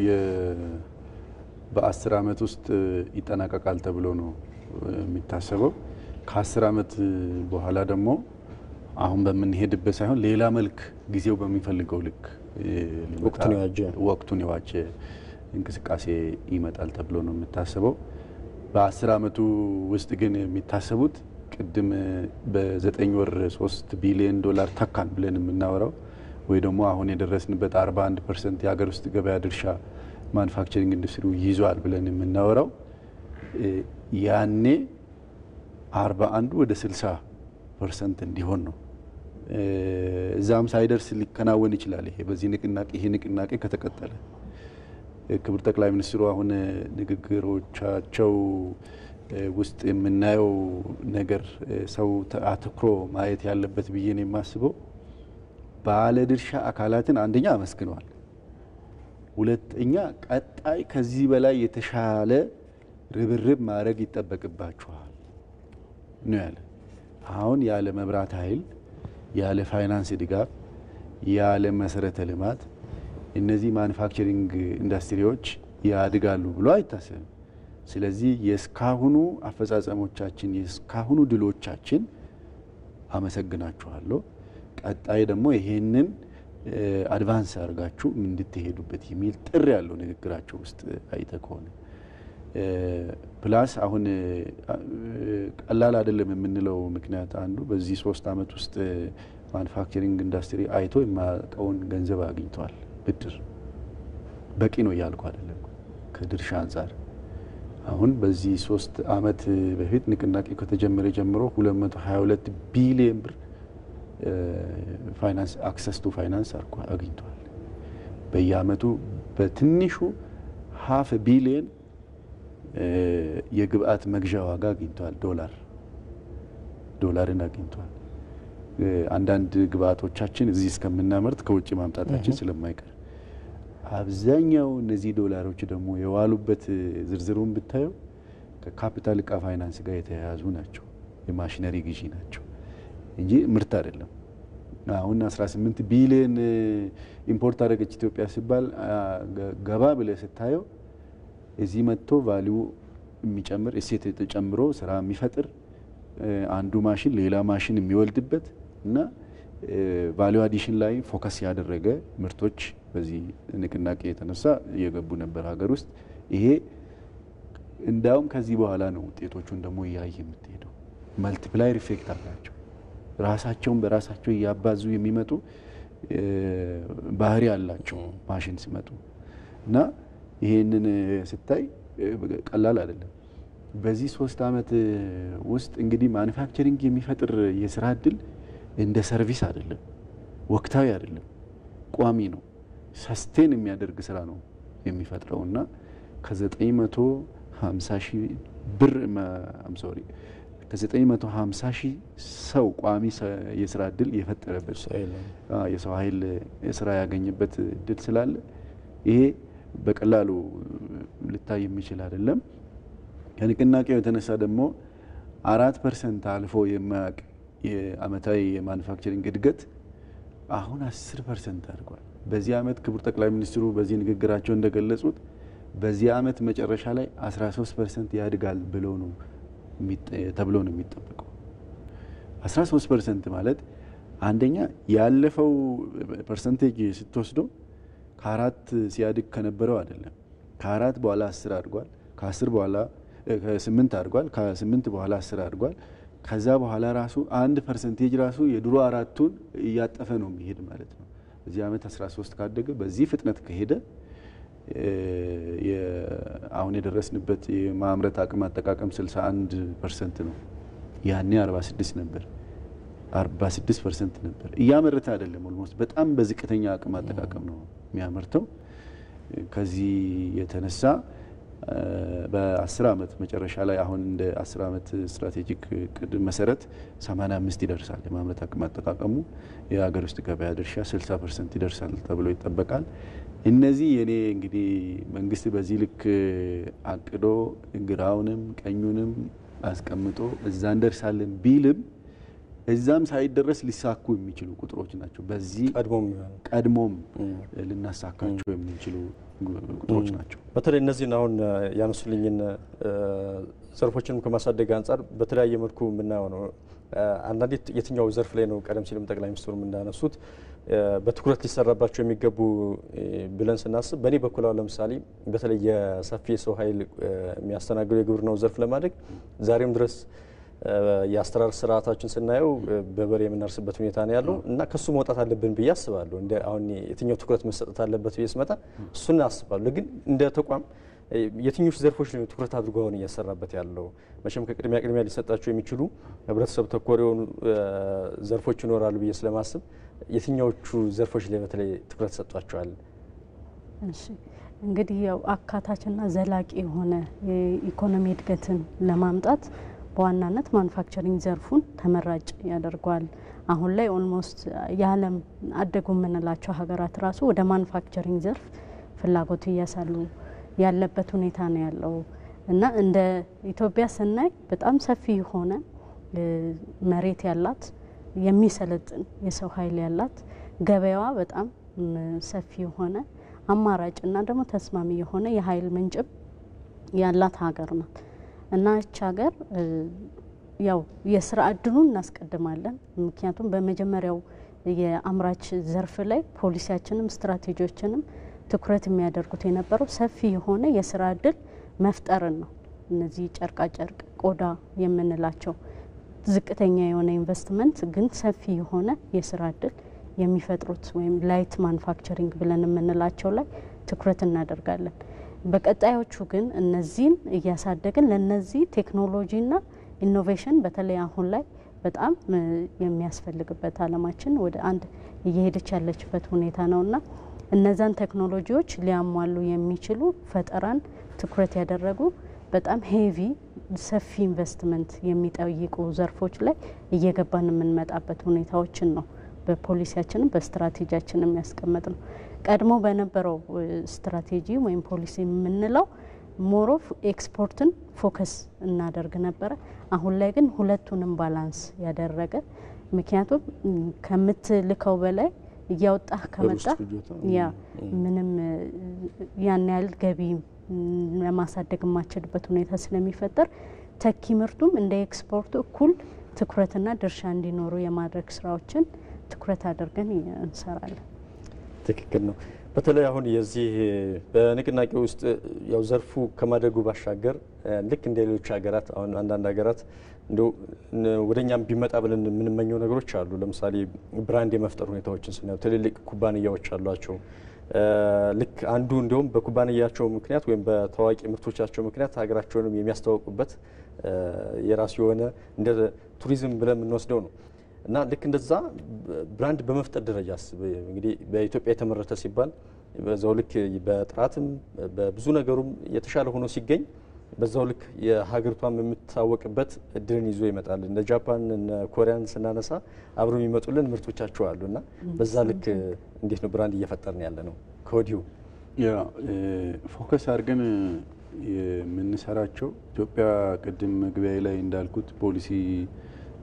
በ10 ዓመት ውስጥ ይጠናቀቃል ተብሎ ነው የሚታሰበው። ከ10 ዓመት በኋላ ደግሞ አሁን በምንሄድበት ሳይሆን ሌላ መልክ ጊዜው በሚፈልገው ልክ ወቅቱን የዋጀ እንቅስቃሴ ይመጣል ተብሎ ነው የሚታሰበው። በ10 ዓመቱ ውስጥ ግን የሚታሰቡት ቅድም በ9 ወር 3 ቢሊዮን ዶላር ተካን ብለን የምናወራው ወይ ደግሞ አሁን የደረስንበት 41% የሀገር ውስጥ ገበያ ድርሻ ማኑፋክቸሪንግ ኢንዱስትሪው ይዟል ብለን የምናወራው ያኔ 41 ወደ 60% እንዲሆን ነው። እዛም ሳይደርስ ሊከናወን ይችላል። ይሄ ንቅናቄ ከተቀጠለ ክቡር ጠቅላይ ሚኒስትሩ አሁን ንግግሮቻቸው ውስጥ የምናየው ነገር ሰው አትኩሮ ማየት ያለበት ብዬ ነው የማስበው። ባለድርሻ አካላትን አንደኛ አመስግነዋል። ሁለተኛ ቀጣይ ከዚህ በላይ የተሻለ ርብርብ ማድረግ ይጠበቅባቸዋል ነው ያለ። አሁን ያለ መብራት ኃይል፣ ያለ ፋይናንስ ድጋፍ፣ ያለ መሰረተ ልማት እነዚህ ማኑፋክቸሪንግ ኢንዱስትሪዎች ያድጋሉ ብሎ አይታሰብም። ስለዚህ የስካሁኑ አፈጻጸሞቻችን የስካሁኑ ድሎቻችን አመሰግናችኋለሁ። ቀጣይ ደግሞ ይሄንን አድቫንስ አድርጋችሁ እንድትሄዱበት የሚል ጥሪ ያለው ንግግራቸው ውስጥ አይተ ከሆነ ፕላስ አሁን ቀላል አይደለም የምንለው ምክንያት አንዱ በዚህ 3 ዓመት ውስጥ ማኑፋክቸሪንግ ኢንዱስትሪ አይቶ የማያውቀውን ገንዘብ አግኝቷል። ብድር በቂ ነው እያልኩ አይደለም። ከድርሻ አንጻር አሁን በዚህ 3 ዓመት በፊት ንቅናቄ ከተጀመረ ጀምሮ 222 ቢሊዮን ብር ፋይናንስ አክሰስ ቱ ፋይናንስ አግኝቷል። በየአመቱ በትንሹ 500 ቢሊዮን የግብአት መግዣ ዋጋ አግኝቷል። ዶላርን አግኝቷል። አንዳንድ ግብአቶቻችን እዚህ እስከምናመርት ከውጭ ማምጣታችን ስለማይቀር አብዛኛው እነዚህ ዶላሮች ደግሞ የዋሉበት ዝርዝሩን ብታየው ከካፒታል ዕቃ ፋይናንስ ጋር የተያያዙ ናቸው። የማሽነሪ ግዢ ናቸው እንጂ ምርት አይደለም። አሁን 18 ቢሊዮን ኢምፖርት አደረገች ኢትዮጵያ ሲባል ገባ ብለህ ስታየው እዚህ መጥቶ ቫልዩ የሚጨምር እሴት ተጨምሮ ስራ የሚፈጥር አንዱ ማሽን ሌላ ማሽን የሚወልድበት እና ቫልዩ አዲሽን ላይ ፎከስ ያደረገ ምርቶች በዚህ ንቅናቄ የተነሳ እየገቡ ነበር ሀገር ውስጥ። ይሄ እንዳውም ከዚህ በኋላ ነው ውጤቶቹን ደግሞ እያየ የምትሄደው። መልቲፕላየር ኢፌክት አላቸው። ራሳቸውን በራሳቸው እያባዙ የሚመጡ ባህሪ ያላቸው ማሽን ሲመጡ እና ይሄንን ስታይ ቀላል አይደለም። በዚህ 3 ዓመት ውስጥ እንግዲህ ማኑፋክቸሪንግ የሚፈጥር የስራ እድል እንደ ሰርቪስ አይደለም፣ ወቅታዊ አይደለም፣ ቋሚ ነው። ሰስቴን የሚያደርግ ስራ ነው የሚፈጥረውና ከ950 ሺህ ብር ከ950 ሺህ ሰው ቋሚ የስራ እድል የፈጠረበት የሰው ኃይል የስራ ያገኘበት እድል ስላለ ይሄ በቀላሉ ልታይ የሚችል አይደለም። ከንቅናቄው የተነሳ ደግሞ 4% አልፎ የማያውቅ የአመታዊ የማኑፋክቸሪንግ እድገት አሁን 10% አድርጓል። በዚህ አመት ክቡር ጠቅላይ ሚኒስትሩ በዚህ ንግግራቸው እንደገለጹት በዚህ አመት መጨረሻ ላይ 13% ያድጋል ተብሎ ነው የሚጠበቀው። 13% ማለት አንደኛ ያለፈው ፐርሰንቴጅ ስትወስደው ከ4 ሲያድግ ከነበረው አይደለም። ከ4 በኋላ 10 አድጓል፣ ከ10 በኋላ ከ8 አድጓል፣ ከ8 በኋላ 10 አድጓል። ከዛ በኋላ ራሱ 1% ራሱ የድሮ 4ቱን እያጠፈ ነው የሚሄድ ማለት ነው። በዚህ አመት 13 ካደገ በዚህ ፍጥነት ከሄደ አሁን የደረስንበት የማምረት አቅም አጠቃቀም 61% ነው። ያኔ 46 ነበር፣ 46% ነበር። እያመረተ አይደለም። ኦልሞስት በጣም በዝቅተኛ አቅም አጠቃቀም ነው የሚያመርተው። ከዚህ የተነሳ በ10 አመት መጨረሻ ላይ አሁን እንደ 10 አመት ስትራቴጂክ እቅድ መሰረት 85 ይደርሳል የማምረት አቅም አጠቃቀሙ። የሀገር ውስጥ ገበያ ድርሻ 60% ይደርሳል ተብሎ ይጠበቃል። እነዚህ የኔ እንግዲህ መንግስት በዚህ ልክ አቅዶ ግራውንም ቀኙንም አስቀምጦ እዛ እንደርሳለን ቢልም እዛም ሳይደረስ ሊሳኩ የሚችሉ ቁጥሮች ናቸው። በዚህ ቀድሞም ልናሳካቸው የምንችሉ ቁጥሮች ናቸው። በተለይ እነዚህን አሁን ያነሱልኝን ዘርፎችንም ከማሳደግ አንጻር በተለያየ መልኩ የምናየው ነው። አንዳንዴ የትኛው ዘርፍ ላይ ነው ቀደም ሲልም ጠቅላይ ሚኒስትሩም እንዳነሱት በትኩረት ሊሰራባቸው የሚገቡ ብለን ስናስብ በእኔ በኩል አሁን ለምሳሌ በተለይ የሰፊ የሰው ኃይል የሚያስተናግዱ የግብርናው ዘርፍ ለማደግ ዛሬም ድረስ የአስተራረስ ስርዓታችን ስናየው በበሬ የምናርስበት ሁኔታ ነው ያለው እና ከሱ መውጣት አለብን ብዬ አስባለሁ። እንደ አሁን የትኛው ትኩረት መሰጠት አለበት ብዬ ስመጣ እሱን አስባለሁ። ግን እንደ ተቋም የትኞቹ ዘርፎች ላይ ትኩረት አድርጎ አሁን እያሰራበት ያለው? መቼም ከቅድሚያ ሊሰጣቸው የሚችሉ ህብረተሰብ ተኮር የሆኑ ዘርፎች ይኖራሉ ብዬ ስለማስብ የትኛዎቹ ዘርፎች ላይ በተለይ ትኩረት ሰጧቸዋል? እሺ እንግዲህ ያው አካታችና ዘላቂ የሆነ የኢኮኖሚ እድገትን ለማምጣት በዋናነት ማኑፋክቸሪንግ ዘርፉን ተመራጭ ያደርጋል። አሁን ላይ ኦልሞስት የዓለም አደጉ የምንላቸው ሀገራት ራሱ ወደ ማኑፋክቸሪንግ ዘርፍ ፍላጎት እያሳሉ ያለበት ሁኔታ ነው ያለው እና እንደ ኢትዮጵያ ስናይ በጣም ሰፊ የሆነ መሬት ያላት የሚሰለጥን የሰው ኃይል ያላት ገበያዋ በጣም ሰፊ የሆነ አማራጭና ደግሞ ተስማሚ የሆነ የኃይል ምንጭም ያላት ሀገር ናት እና እቺ ሀገር ያው የስራ እድሉን እናስቀድማለን። ምክንያቱም በመጀመሪያው የአምራች ዘርፍ ላይ ፖሊሲያችንም ስትራቴጂዎችንም ትኩረት የሚያደርጉት የነበረው ሰፊ የሆነ የስራ እድል መፍጠርን ነው። እነዚህ ጨርቃ ጨርቅ፣ ቆዳ የምንላቸው ዝቅተኛ የሆነ ኢንቨስትመንት ግን ሰፊ የሆነ የስራ እድል የሚፈጥሩት ወይም ላይት ማኑፋክቸሪንግ ብለን የምንላቸው ላይ ትኩረት እናደርጋለን። በቀጣዮቹ ግን እነዚህን እያሳደግን ለነዚህ ቴክኖሎጂና ኢኖቬሽን በተለይ አሁን ላይ በጣም የሚያስፈልግበት አለማችን ወደ አንድ እየሄደች ያለችበት ሁኔታ ነውና እነዛን ቴክኖሎጂዎች ሊያሟሉ የሚችሉ ፈጠራን ትኩረት ያደረጉ በጣም ሄቪ ሰፊ ኢንቨስትመንት የሚጠይቁ ዘርፎች ላይ እየገባን የምንመጣበት ሁኔታዎችን ነው በፖሊሲያችንም በስትራቴጂያችንም ያስቀመጥ ነው። ቀድሞ በነበረው ስትራቴጂ ወይም ፖሊሲ የምንለው ሞሮፍ ኤክስፖርትን ፎከስ እናደርግ ነበረ። አሁን ላይ ግን ሁለቱንም ባላንስ ያደረገ ምክንያቱም ከምትልከው በላይ እያወጣህ ከመጣ ያ ምንም ያን ያህል ገቢ ለማሳደግ የማይችልበት ሁኔታ ስለሚፈጠር ተኪ ምርቱም እንደ ኤክስፖርቱ እኩል ትኩረትና ድርሻ እንዲኖሩ የማድረግ ስራዎችን ትኩረት አድርገን እንሰራለን። ትክክል ነው። በተለይ አሁን የዚህ በንቅናቄ ውስጥ ያው ዘርፉ ከማደጉ ባሻገር ልክ እንደ ሌሎች ሀገራት አሁን አንዳንድ ሀገራት እንደው ወደኛም ቢመጣ ብለን የምንመኘው ነገሮች አሉ። ለምሳሌ ብራንድ የመፍጠር ሁኔታዎችን ስናየው ትልልቅ ኩባንያዎች አሏቸው። ልክ አንዱ እንደውም በኩባንያቸው ምክንያት ወይም በታዋቂ ምርቶቻቸው ምክንያት ሀገራቸውንም የሚያስተዋውቁበት የራሱ የሆነ እንደ ቱሪዝም ብለን የምንወስደው ነው እና ልክ እንደዛ ብራንድ በመፍጠር ደረጃ እንግዲህ በኢትዮጵያ የተመረተ ሲባል በዛው ልክ በጥራትም በብዙ ነገሩም የተሻለ ሆኖ ሲገኝ በዛው ልክ የሀገሪቷም የምትታወቅበት እድልን ይዞ ይመጣል። እንደ ጃፓን እና ኮሪያን ስናነሳ አብሮ የሚመጡልን ምርቶቻቸው አሉና በዛ ልክ እንዴት ነው ብራንድ እየፈጠርን ያለ ነው? ከወዲሁ ያ ፎከስ አድርገን የምንሰራቸው ኢትዮጵያ ቅድም መግቢያ ላይ እንዳልኩት ፖሊሲ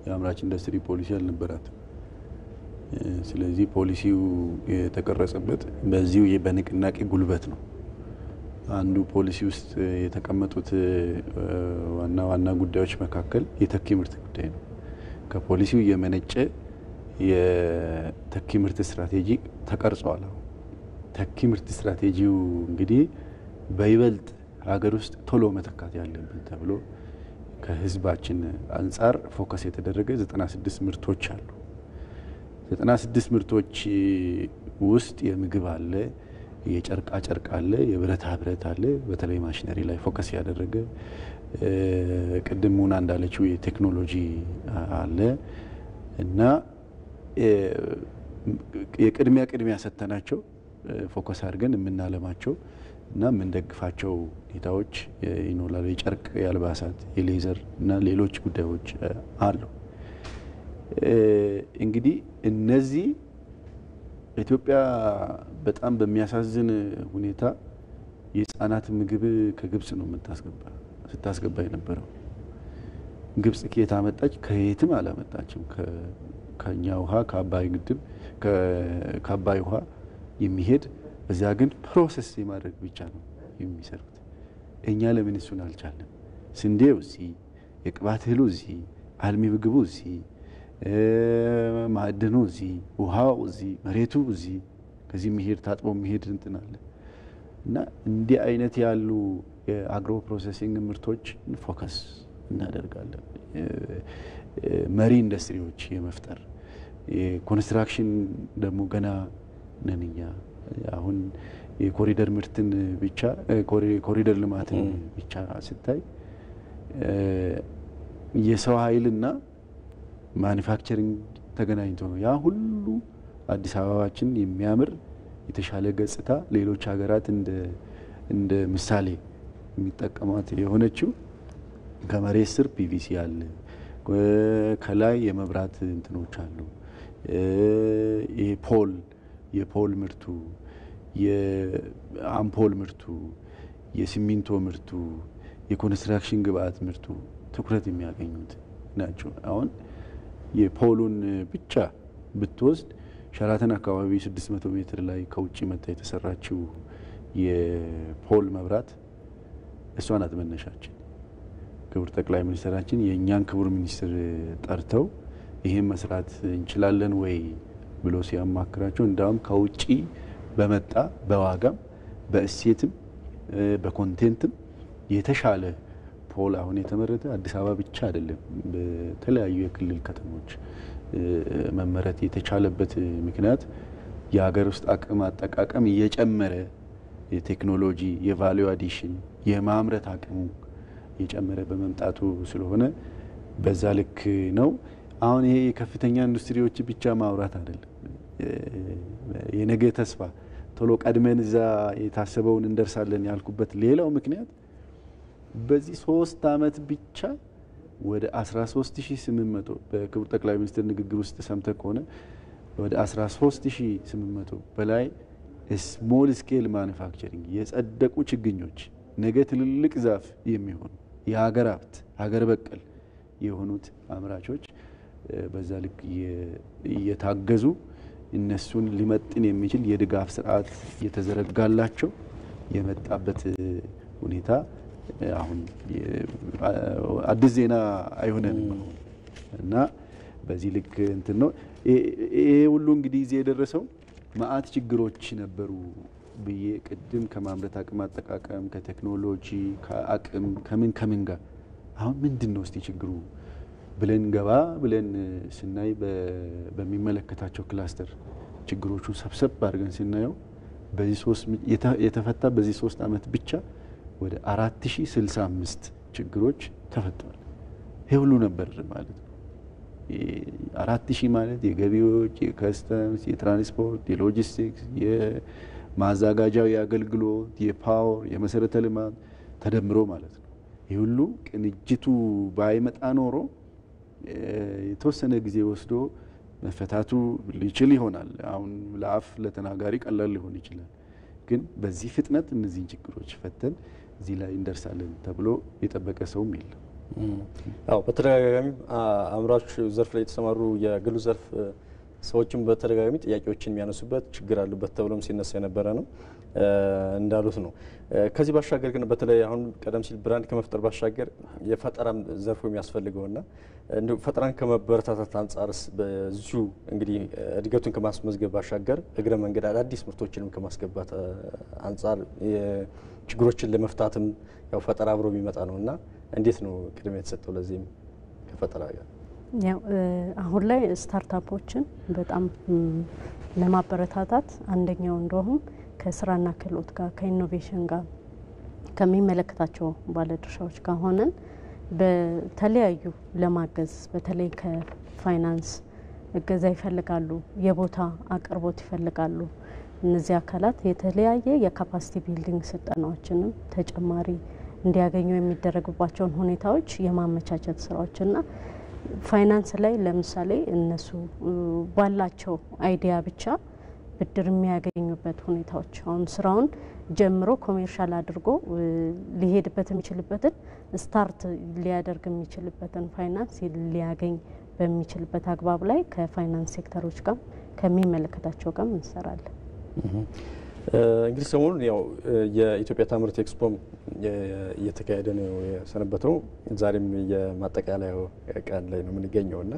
የአምራች ኢንዱስትሪ ፖሊሲ አልነበራትም። ስለዚህ ፖሊሲው የተቀረጸበት በዚሁ በንቅናቄ ጉልበት ነው። አንዱ ፖሊሲ ውስጥ የተቀመጡት ዋና ጉዳዮች መካከል የተኪ ምርት ጉዳይ ነው። ከፖሊሲው የመነጨ የተኪ ምርት ስትራቴጂ ተቀርጿል። ተኪ ምርት ስትራቴጂው እንግዲህ በይበልጥ ሀገር ውስጥ ቶሎ መተካት ያለብን ተብሎ ከህዝባችን አንጻር ፎከስ የተደረገ 96 ምርቶች አሉ። 96 ምርቶች ውስጥ የምግብ አለ፣ የጨርቃ ጨርቅ አለ፣ የብረታ ብረት አለ። በተለይ ማሽነሪ ላይ ፎከስ ያደረገ ቅድም ሙና እንዳለችው የቴክኖሎጂ አለ እና የቅድሚያ ሰተናቸው ፎከስ አድርገን የምናለማቸው እና የምንደግፋቸው ሁኔታዎች ይኖራሉ። የጨርቅ፣ የአልባሳት፣ የሌዘር እና ሌሎች ጉዳዮች አሉ። እንግዲህ እነዚህ ኢትዮጵያ በጣም በሚያሳዝን ሁኔታ የህፃናት ምግብ ከግብጽ ነው ስታስገባ የነበረው። ግብጽ ከየት አመጣች? ከየትም አላመጣችም። ከኛ ውሃ ከአባይ ግድብ ከአባይ ውሃ የሚሄድ በዛ ግን ፕሮሰስ የማድረግ ብቻ ነው የሚሰሩት። እኛ ለምን እሱን አልቻለም? ስንዴው እዚህ፣ የቅባት እህሉ እዚህ፣ አልሚ ምግቡ እዚህ፣ ማዕድኑ እዚህ፣ ውሃው እዚህ፣ መሬቱ እዚህ፣ ከዚህ የሚሄድ ታጥቦ የሚሄድ እንትን አለ እና እንዲህ አይነት ያሉ የአግሮ ፕሮሰሲንግ ምርቶች ፎከስ እናደርጋለን። መሪ ኢንዱስትሪዎች የመፍጠር የኮንስትራክሽን ደግሞ ገና ነን እኛ። አሁን የኮሪደር ምርትን ብቻ ኮሪደር ልማትን ብቻ ስታይ የሰው ኃይልና ማኒፋክቸሪንግ ተገናኝቶ ነው ያ ሁሉ አዲስ አበባችን የሚያምር የተሻለ ገጽታ ሌሎች ሀገራት እንደ ምሳሌ የሚጠቀሟት የሆነችው። ከመሬት ስር ፒቪሲ አለ፣ ከላይ የመብራት እንትኖች አሉ፣ የፖል ምርቱ፣ የአምፖል ምርቱ፣ የሲሚንቶ ምርቱ፣ የኮንስትራክሽን ግብአት ምርቱ ትኩረት የሚያገኙት ናቸው። አሁን የፖሉን ብቻ ብትወስድ ሸራተን አካባቢ 600 ሜትር ላይ ከውጭ መታ የተሰራችው የፖል መብራት እሷ ናት መነሻችን። ክቡር ጠቅላይ ሚኒስትራችን የእኛን ክቡር ሚኒስትር ጠርተው ይሄን መስራት እንችላለን ወይ ብሎ ሲያማክራቸው እንዳውም ከውጭ በመጣ በዋጋም በእሴትም በኮንቴንትም የተሻለ ፖል አሁን የተመረተ አዲስ አበባ ብቻ አይደለም፣ በተለያዩ የክልል ከተሞች መመረት የተቻለበት ምክንያት የሀገር ውስጥ አቅም አጠቃቀም እየጨመረ የቴክኖሎጂ የቫልዩ አዲሽን የማምረት አቅሙ እየጨመረ በመምጣቱ ስለሆነ በዛ ልክ ነው። አሁን ይሄ የከፍተኛ ኢንዱስትሪዎች ብቻ ማውራት አይደለም። የነገ ተስፋ ቶሎ ቀድመን እዛ የታሰበውን እንደርሳለን ያልኩበት ሌላው ምክንያት በዚህ 3 አመት ብቻ ወደ 13800 በክቡር ጠቅላይ ሚኒስትር ንግግር ውስጥ ሰምተ ከሆነ ወደ 13800 በላይ ስሞል ስኬል ማኑፋክቸሪንግ የጸደቁ ችግኞች ነገ ትልልቅ ዛፍ የሚሆኑ የሀገር ሀብት ሀገር በቀል የሆኑት አምራቾች በዛ ልክ እየታገዙ እነሱን ሊመጥን የሚችል የድጋፍ ስርዓት እየተዘረጋላቸው የመጣበት ሁኔታ አሁን አዲስ ዜና አይሆነንም እና በዚህ ልክ እንትን ነው። ይሄ ሁሉ እንግዲህ እዚህ የደረሰው ማአት ችግሮች ነበሩ ብዬ ቅድም ከማምረት አቅም አጠቃቀም ከቴክኖሎጂ ከአቅም ከምን ጋር አሁን ምንድነው እስቲ ችግሩ ብለን ገባ ብለን ስናይ በሚመለከታቸው ክላስተር ችግሮቹን ሰብሰብ አድርገን ስናየው በዚህ የተፈታ በዚህ 3 አመት ብቻ ወደ 4065 ችግሮች ተፈተዋል። ይሄ ሁሉ ነበር ማለት ነው። 4000 ማለት የገቢዎች፣ የከስተምስ፣ የትራንስፖርት፣ የሎጂስቲክስ፣ የማዛጋጃው፣ የአገልግሎት፣ የፓወር፣ የመሰረተ ልማት ተደምሮ ማለት ነው። ይሄ ሁሉ ቅንጅቱ ባይመጣ ኖሮ የተወሰነ ጊዜ ወስዶ መፈታቱ ሊችል ይሆናል። አሁን ለአፍ ለተናጋሪ ቀላል ሊሆን ይችላል። ግን በዚህ ፍጥነት እነዚህን ችግሮች ፈተን እዚህ ላይ እንደርሳለን ተብሎ የጠበቀ ሰውም የለም። አዎ በተደጋጋሚ አምራች ዘርፍ ላይ የተሰማሩ የግሉ ዘርፍ ሰዎችም በተደጋጋሚ ጥያቄዎችን የሚያነሱበት ችግር አሉበት ተብሎም ሲነሳ የነበረ ነው እንዳሉት ነው። ከዚህ ባሻገር ግን በተለይ አሁን ቀደም ሲል ብራንድ ከመፍጠር ባሻገር የፈጠራም ዘርፉ የሚያስፈልገውና እንዴ ፈጠራን ከመበረታታት አንጻርስ በዚሁ እንግዲህ እድገቱን ከማስመዝገብ ባሻገር እግረ መንገድ አዳዲስ ምርቶችንም ከማስገባት አንጻር ችግሮችን ለመፍታትም ያው ፈጠራ አብሮ የሚመጣ ነውና እንዴት ነው ቅድሚያ የተሰጠው ለዚህም ከፈጠራ ጋር? ያው አሁን ላይ ስታርታፖችን በጣም ለማበረታታት አንደኛው እንደሆነ ከስራና ክህሎት ጋር ከኢኖቬሽን ጋር ከሚመለከታቸው ባለድርሻዎች ጋር ሆነን በተለያዩ ለማገዝ በተለይ ከፋይናንስ እገዛ ይፈልጋሉ፣ የቦታ አቅርቦት ይፈልጋሉ። እነዚህ አካላት የተለያየ የካፓሲቲ ቢልዲንግ ስልጠናዎችንም ተጨማሪ እንዲያገኙ የሚደረግባቸውን ሁኔታዎች የማመቻቸት ስራዎችና ፋይናንስ ላይ ለምሳሌ እነሱ ባላቸው አይዲያ ብቻ ብድር የሚያገኙበት ሁኔታዎች አሁን ስራውን ጀምሮ ኮሜርሻል አድርጎ ሊሄድበት የሚችልበትን ስታርት ሊያደርግ የሚችልበትን ፋይናንስ ሊያገኝ በሚችልበት አግባብ ላይ ከፋይናንስ ሴክተሮች ጋር ከሚመለከታቸው ጋር እንሰራለን። እንግዲህ ሰሞኑን ያው የኢትዮጵያ ታምርት ኤክስፖ እየተካሄደ ነው የሰነበተው። ዛሬም የማጠቃለያው ቀን ላይ ነው የምንገኘውና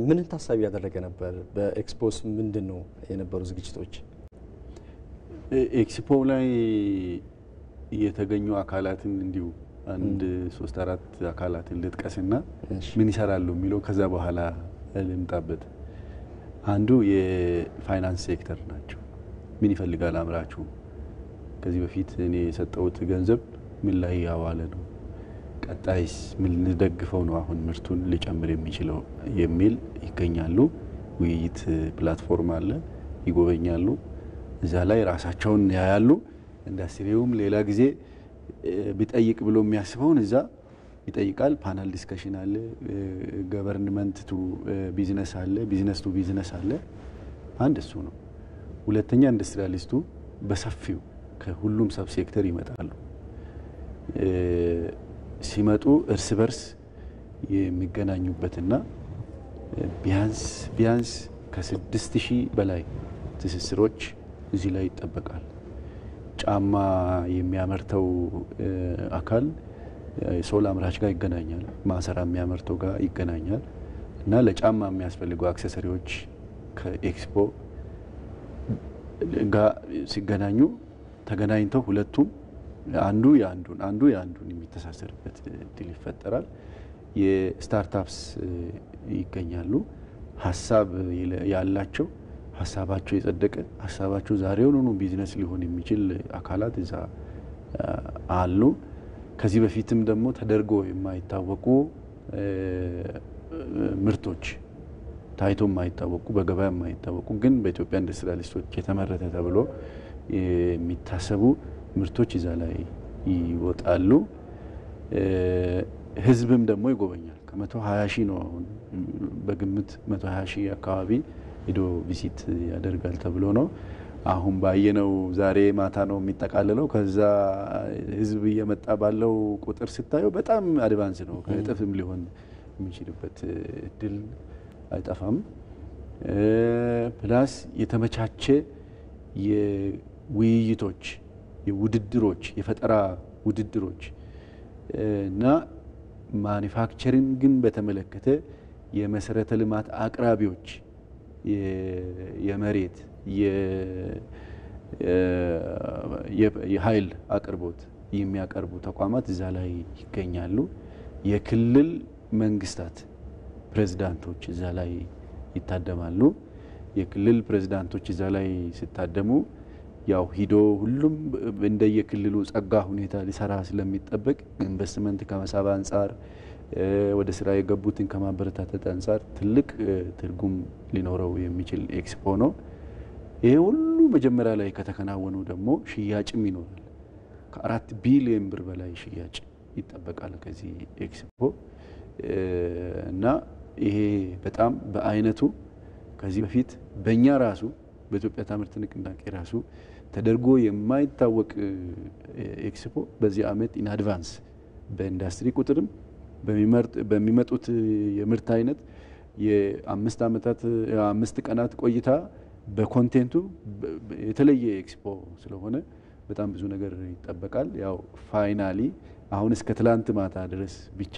ምንን ታሳቢ ያደረገ ነበር? በኤክስፖስ ምንድነው የነበሩ ዝግጅቶች? ኤክስፖ ላይ የተገኙ አካላትን እንዲሁ አንድ 3-4 አካላትን ልጥቀስና ምን ይሰራሉ የሚለው ከዛ በኋላ ልምጣበት። አንዱ የፋይናንስ ሴክተር ናቸው። ምን ይፈልጋል አምራቹ? ከዚህ በፊት እኔ የሰጠውት ገንዘብ ምን ላይ ያዋለ ነው? ቀጣይስ ምን ልደግፈው ነው አሁን ምርቱን ሊጨምር የሚችለው የሚል ይገኛሉ። ውይይት ፕላትፎርም አለ፣ ይጎበኛሉ። እዛ ላይ ራሳቸውን ያያሉ። ኢንዱስትሪውም ሌላ ጊዜ ቢጠይቅ ብሎ የሚያስበውን እዛ ይጠይቃል። ፓናል ዲስከሽን አለ፣ ገቨርንመንት ቱ ቢዝነስ አለ፣ ቢዝነስ ቱ ቢዝነስ አለ። አንድ እሱ ነው። ሁለተኛ ኢንዱስትሪያሊስቱ በሰፊው ከሁሉም ሰብ ሴክተር ይመጣሉ። ሲመጡ እርስ በርስ የሚገናኙበትና ቢያንስ ከ6000 በላይ ትስስሮች እዚህ ላይ ይጠበቃል። ጫማ የሚያመርተው አካል ሶል አምራች ጋር ይገናኛል፣ ማሰራ የሚያመርተው ጋር ይገናኛል እና ለጫማ የሚያስፈልጉ አክሰሰሪዎች ከኤክስፖ ጋር ሲገናኙ ተገናኝተው ሁለቱም አንዱ ያንዱን የሚተሳሰርበት እድል ይፈጠራል። የስታርታፕስ ይገኛሉ። ሀሳብ ያላቸው ሀሳባቸው የጸደቀ ሀሳባቸው ዛሬውኑ ቢዝነስ ሊሆን የሚችል አካላት እዛ አሉ። ከዚህ በፊትም ደግሞ ተደርጎ የማይታወቁ ምርቶች ታይቶ የማይታወቁ በገበያ የማይታወቁ ግን በኢትዮጵያ ኢንዱስትሪያሊስቶች የተመረተ ተብሎ የሚታሰቡ ምርቶች እዛ ላይ ይወጣሉ። ህዝብም ደግሞ ይጎበኛል። ከ120,000 ነው አሁን በግምት 120,000 አካባቢ ሄዶ ቪዚት ያደርጋል ተብሎ ነው። አሁን ባየነው ዛሬ ማታ ነው የሚጠቃለለው። ከዛ ህዝብ እየመጣ ባለው ቁጥር ስታየው በጣም አድቫንስ ነው። ከእጥፍም ሊሆን የሚችልበት እድል አይጠፋም። ፕላስ የተመቻቸ የውይይቶች፣ የውድድሮች፣ የፈጠራ ውድድሮች እና ማኒፋክቸሪንግን በተመለከተ የመሰረተ ልማት አቅራቢዎች የመሬት የኃይል አቅርቦት የሚያቀርቡ ተቋማት እዛ ላይ ይገኛሉ። የክልል መንግስታት ፕሬዝዳንቶች እዛ ላይ ይታደማሉ። የክልል ፕሬዝዳንቶች እዛ ላይ ሲታደሙ ያው ሂዶ ሁሉም እንደየክልሉ ጸጋ ሁኔታ ሊሰራ ስለሚጠበቅ ኢንቨስትመንት ከመሳብ አንጻር ወደ ስራ የገቡትን ከማበረታታት አንጻር ትልቅ ትርጉም ሊኖረው የሚችል ኤክስፖ ነው። ይሄ ሁሉ መጀመሪያ ላይ ከተከናወኑ ደግሞ ሽያጭም ይኖራል። ከ4 ቢሊዮን ብር በላይ ሽያጭ ይጠበቃል ከዚህ ኤክስፖ እና ይሄ በጣም በአይነቱ ከዚህ በፊት በእኛ ራሱ በኢትዮጵያ ታምርት ንቅናቄ ራሱ ተደርጎ የማይታወቅ ኤክስፖ በዚህ አመት ኢን አድቫንስ በኢንዱስትሪ ቁጥርም በሚመጡት የምርት አይነት የ5 ቀናት ቆይታ በኮንቴንቱ የተለየ ኤክስፖ ስለሆነ በጣም ብዙ ነገር ይጠበቃል። ያው ፋይናሊ አሁን እስከ ትላንት ማታ ድረስ ብቻ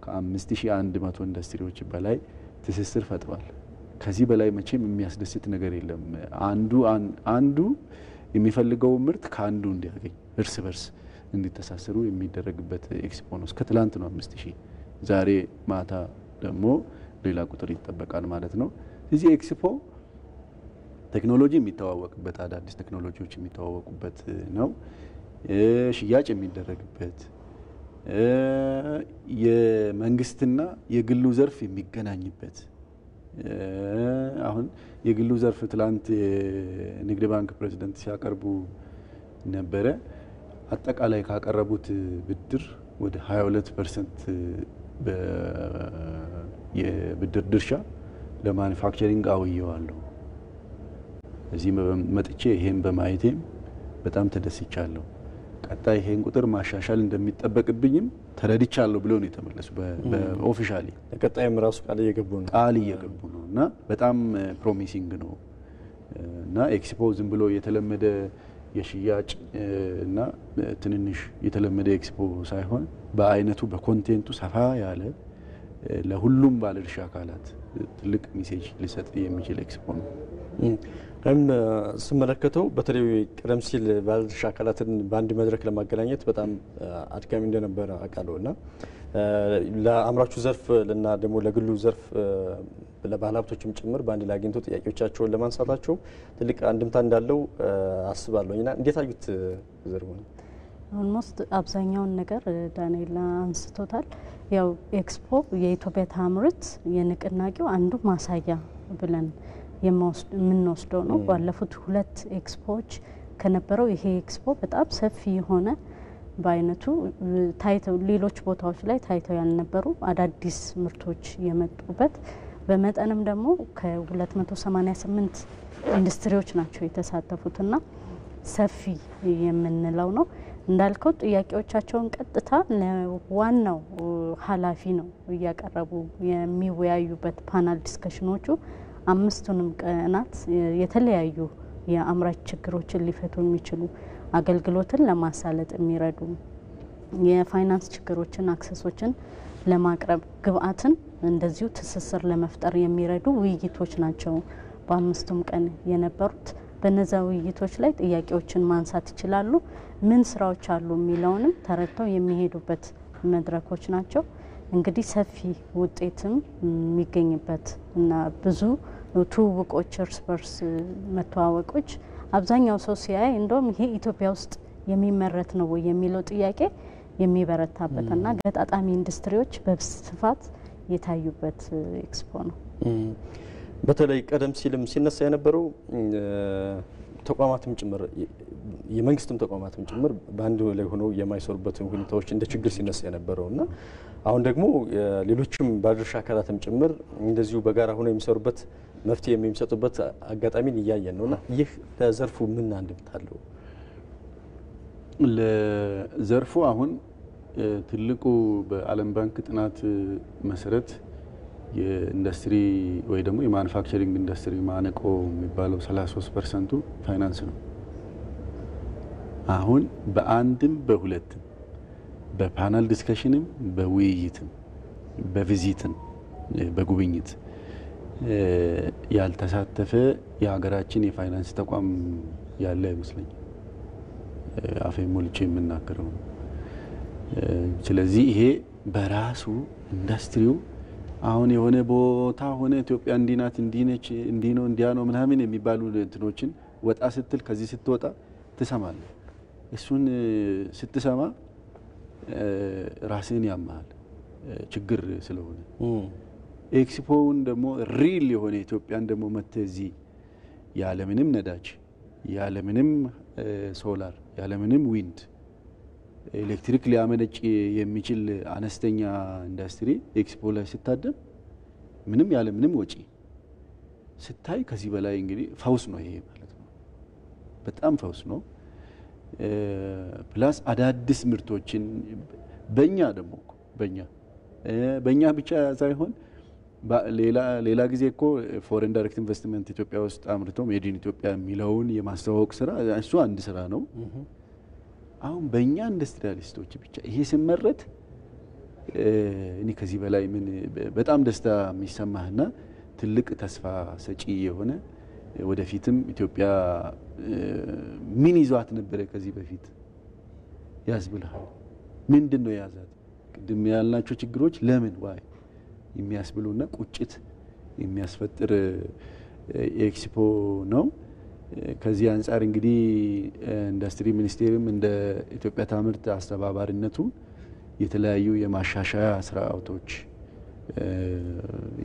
ከ5100 ኢንዱስትሪዎች በላይ ትስስር ፈጥሯል። ከዚህ በላይ መቼም የሚያስደስት ነገር የለም። አንዱ የሚፈልገው ምርት ከአንዱ እንዲያገኝ እርስ በርስ እንዲተሳሰሩ የሚደረግበት ኤክስፖ ነው። እስከ ትላንት ነው 5000። ዛሬ ማታ ደግሞ ሌላ ቁጥር ይጠበቃል ማለት ነው። እዚህ ኤክስፖ ቴክኖሎጂ የሚተዋወቅበት አዳዲስ ቴክኖሎጂዎች የሚተዋወቁበት ነው። ሽያጭ የሚደረግበት የመንግስትና የግሉ ዘርፍ የሚገናኝበት አሁን የግሉ ዘርፍ ትላንት የንግድ ባንክ ፕሬዝዳንት ሲያቀርቡ ነበረ። አጠቃላይ ካቀረቡት ብድር ወደ 22% የብድር ድርሻ ለማኑፋክቸሪንግ አውየዋለሁ። እዚህ መጥቼ ይሄን በማየቴም በጣም ተደስቻለሁ። ቀጣይ ይሄን ቁጥር ማሻሻል እንደሚጠበቅብኝም ተረድቻለሁ ብለው ነው የተመለሱ በኦፊሻሊ ቀጣይም ራሱ ቃል እየገቡ ነው እና በጣም ፕሮሚሲንግ ነው እና ኤክስፖ ዝም ብሎ የተለመደ የሽያጭ እና ትንንሽ የተለመደ ኤክስፖ ሳይሆን በአይነቱ በኮንቴንቱ ሰፋ ያለ ለሁሉም ባለድርሻ አካላት ትልቅ ሜሴጅ ሊሰጥ የሚችል ኤክስፖ ነው። ስመለከተው በተለይ ቀደም ሲል ባለድርሻ አካላትን በአንድ መድረክ ለማገናኘት በጣም አድካሚ እንደነበረ አውቃለሁና ለአምራቹ ዘርፍ እና ደግሞ ለግሉ ዘርፍ ለባለሀብቶችም ጭምር በአንድ ላይ አግኝተው ጥያቄዎቻቸውን ለማንሳታቸው ትልቅ አንድምታ እንዳለው አስባለሁና እንዴት አዩት ዘርፉን? ኦልሞስት አብዛኛውን ነገር ዳንኤል አንስቶታል። ያው ኤክስፖ የኢትዮጵያ ታምርት የንቅናቄው አንዱ ማሳያ ብለን የምንወስደው ነው። ባለፉት 2 ኤክስፖዎች ከነበረው ይሄ ኤክስፖ በጣም ሰፊ የሆነ በአይነቱ ታይተው ሌሎች ቦታዎች ላይ ታይተው ያልነበሩ አዳዲስ ምርቶች የመጡበት በመጠንም ደግሞ ከ288 ኢንዱስትሪዎች ናቸው የተሳተፉትና ሰፊ የምንለው ነው። እንዳልከው ጥያቄዎቻቸውን ቀጥታ ለዋናው ኃላፊ ነው እያቀረቡ የሚወያዩበት ፓናል ዲስከሽኖቹ 5ቱንም ቀናት የተለያዩ የአምራች ችግሮችን ሊፈቱ የሚችሉ አገልግሎትን ለማሳለጥ የሚረዱ የፋይናንስ ችግሮችን አክሰሶችን ለማቅረብ ግብአትን እንደዚሁ ትስስር ለመፍጠር የሚረዱ ውይይቶች ናቸው በ5ቱም ቀን የነበሩት። በነዛ ውይይቶች ላይ ጥያቄዎችን ማንሳት ይችላሉ። ምን ስራዎች አሉ የሚለውንም ተረድተው የሚሄዱበት መድረኮች ናቸው። እንግዲህ ሰፊ ውጤትም የሚገኝበት እና ብዙ ትውውቆች እርስ በርስ መተዋወቆች አብዛኛው ሰው ሲያይ እንደውም ይሄ ኢትዮጵያ ውስጥ የሚመረት ነው ወይ የሚለው ጥያቄ የሚበረታበትና ገጣጣሚ ኢንዱስትሪዎች በስፋት የታዩበት ኤክስፖ ነው። በተለይ ቀደም ሲልም ሲነሳ የነበረው ተቋማትም ጭምር የመንግስትም ተቋማትም ጭምር በአንድ ላይ ሆነው የማይሰሩበትን ሁኔታዎች እንደ ችግር ሲነሳ የነበረውና አሁን ደግሞ ሌሎችም ባለድርሻ አካላትም ጭምር እንደዚሁ በጋራ ሆነው የሚሰሩበት መፍትሄ የሚሰጡበት አጋጣሚን እያየን ነውና ይህ ለዘርፉ ምን አንድምታ አለው? ለዘርፉ አሁን ትልቁ በዓለም ባንክ ጥናት መሰረት የኢንዱስትሪ ወይ ደግሞ የማኑፋክቸሪንግ ኢንዱስትሪ ማነቆ የሚባለው 33% ፋይናንስ ነው። አሁን በአንድም በሁለትም በፓናል ዲስከሽንም በውይይትም በቪዚትም በጉብኝት ያልተሳተፈ የሀገራችን የፋይናንስ ተቋም ያለ አይመስለኝም። አፌ ሞልቼ የምናገረው። ስለዚህ ይሄ በራሱ ኢንዱስትሪው አሁን የሆነ ቦታ ሆነ ኢትዮጵያ እንዲናት እንዲነች እንዲኖ እንዲያ ነው ምናምን የሚባሉ እንትኖችን ወጣ ስትል ከዚህ ስትወጣ ትሰማለህ። እሱን ስትሰማ ራስን ያማል ችግር ስለሆነ ኤክስፖውን ደግሞ ሪል የሆነ ኢትዮጵያን ደግሞ መተዚህ ያለ ምንም ነዳጅ ያለ ምንም ሶላር ያለ ምንም ዊንድ ኤሌክትሪክ ሊያመነጭ የሚችል አነስተኛ ኢንዱስትሪ ኤክስፖ ላይ ሲታደም ምንም ያለ ምንም ወጪ ስታይ ከዚህ በላይ እንግዲህ ፈውስ ነው ይሄ ማለት ነው። በጣም ፈውስ ነው። ፕላስ አዳዲስ ምርቶችን በእኛ ደግሞ በእኛ ብቻ ሳይሆን ሌላ ጊዜ እኮ ፎሬን ዳይሬክት ኢንቨስትመንት ኢትዮጵያ ውስጥ አምርቶ ሜድ ኢን ኢትዮጵያ የሚለውን የማስተዋወቅ ስራ እሱ አንድ ስራ ነው። አሁን በእኛ ኢንዱስትሪያሊስቶች ብቻ ይሄ ሲመረት እኔ ከዚህ በላይ ምን በጣም ደስታ የሚሰማህና ትልቅ ተስፋ ሰጪ የሆነ ወደፊትም ኢትዮጵያ ምን ይዟት ነበር ከዚህ በፊት ያስብልሃል። ምንድነው ያዛት? ቅድም ያልናቸው ችግሮች ለምን ዋይ የሚያስብሉና ቁጭት የሚያስፈጥር ኤክስፖ ነው። ከዚህ አንፃር እንግዲህ ኢንዱስትሪ ሚኒስቴርም እንደ ኢትዮጵያ ታምርት አስተባባሪነቱ የተለያዩ የማሻሻያ ስራዎች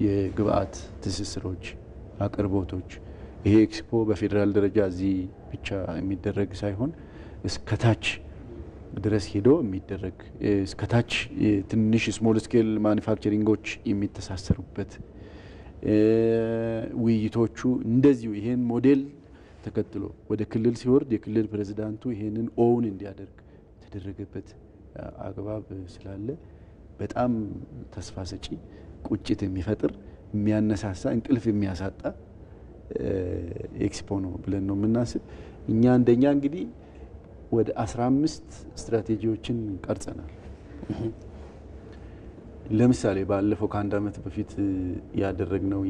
የግብአት ትስስሮች አቅርቦቶች ይሄ ኤክስፖ በፌደራል ደረጃ እዚህ ብቻ የሚደረግ ሳይሆን እስከታች ድረስ ሄዶ የሚደረግ እስከታች ትንሽ ስሞል ስኬል ማኑፋክቸሪንጎች የሚተሳሰሩበት ውይይቶቹ እንደዚሁ ይሄን ሞዴል ተከትሎ ወደ ክልል ሲወርድ የክልል ፕሬዝዳንቱ ይሄንን ኦውን እንዲያደርግ የተደረገበት አግባብ ስላለ በጣም ተስፋ ሰጪ ቁጭት የሚፈጥር የሚያነሳሳ እንቅልፍ የሚያሳጣ ኤክስፖ ነው ብለን ነው የምናስብ። እኛ እንደኛ እንግዲህ ወደ 15 ስትራቴጂዎችን ቀርጸናል። ለምሳሌ ባለፈው ከአንድ ዓመት በፊት ያደረግነው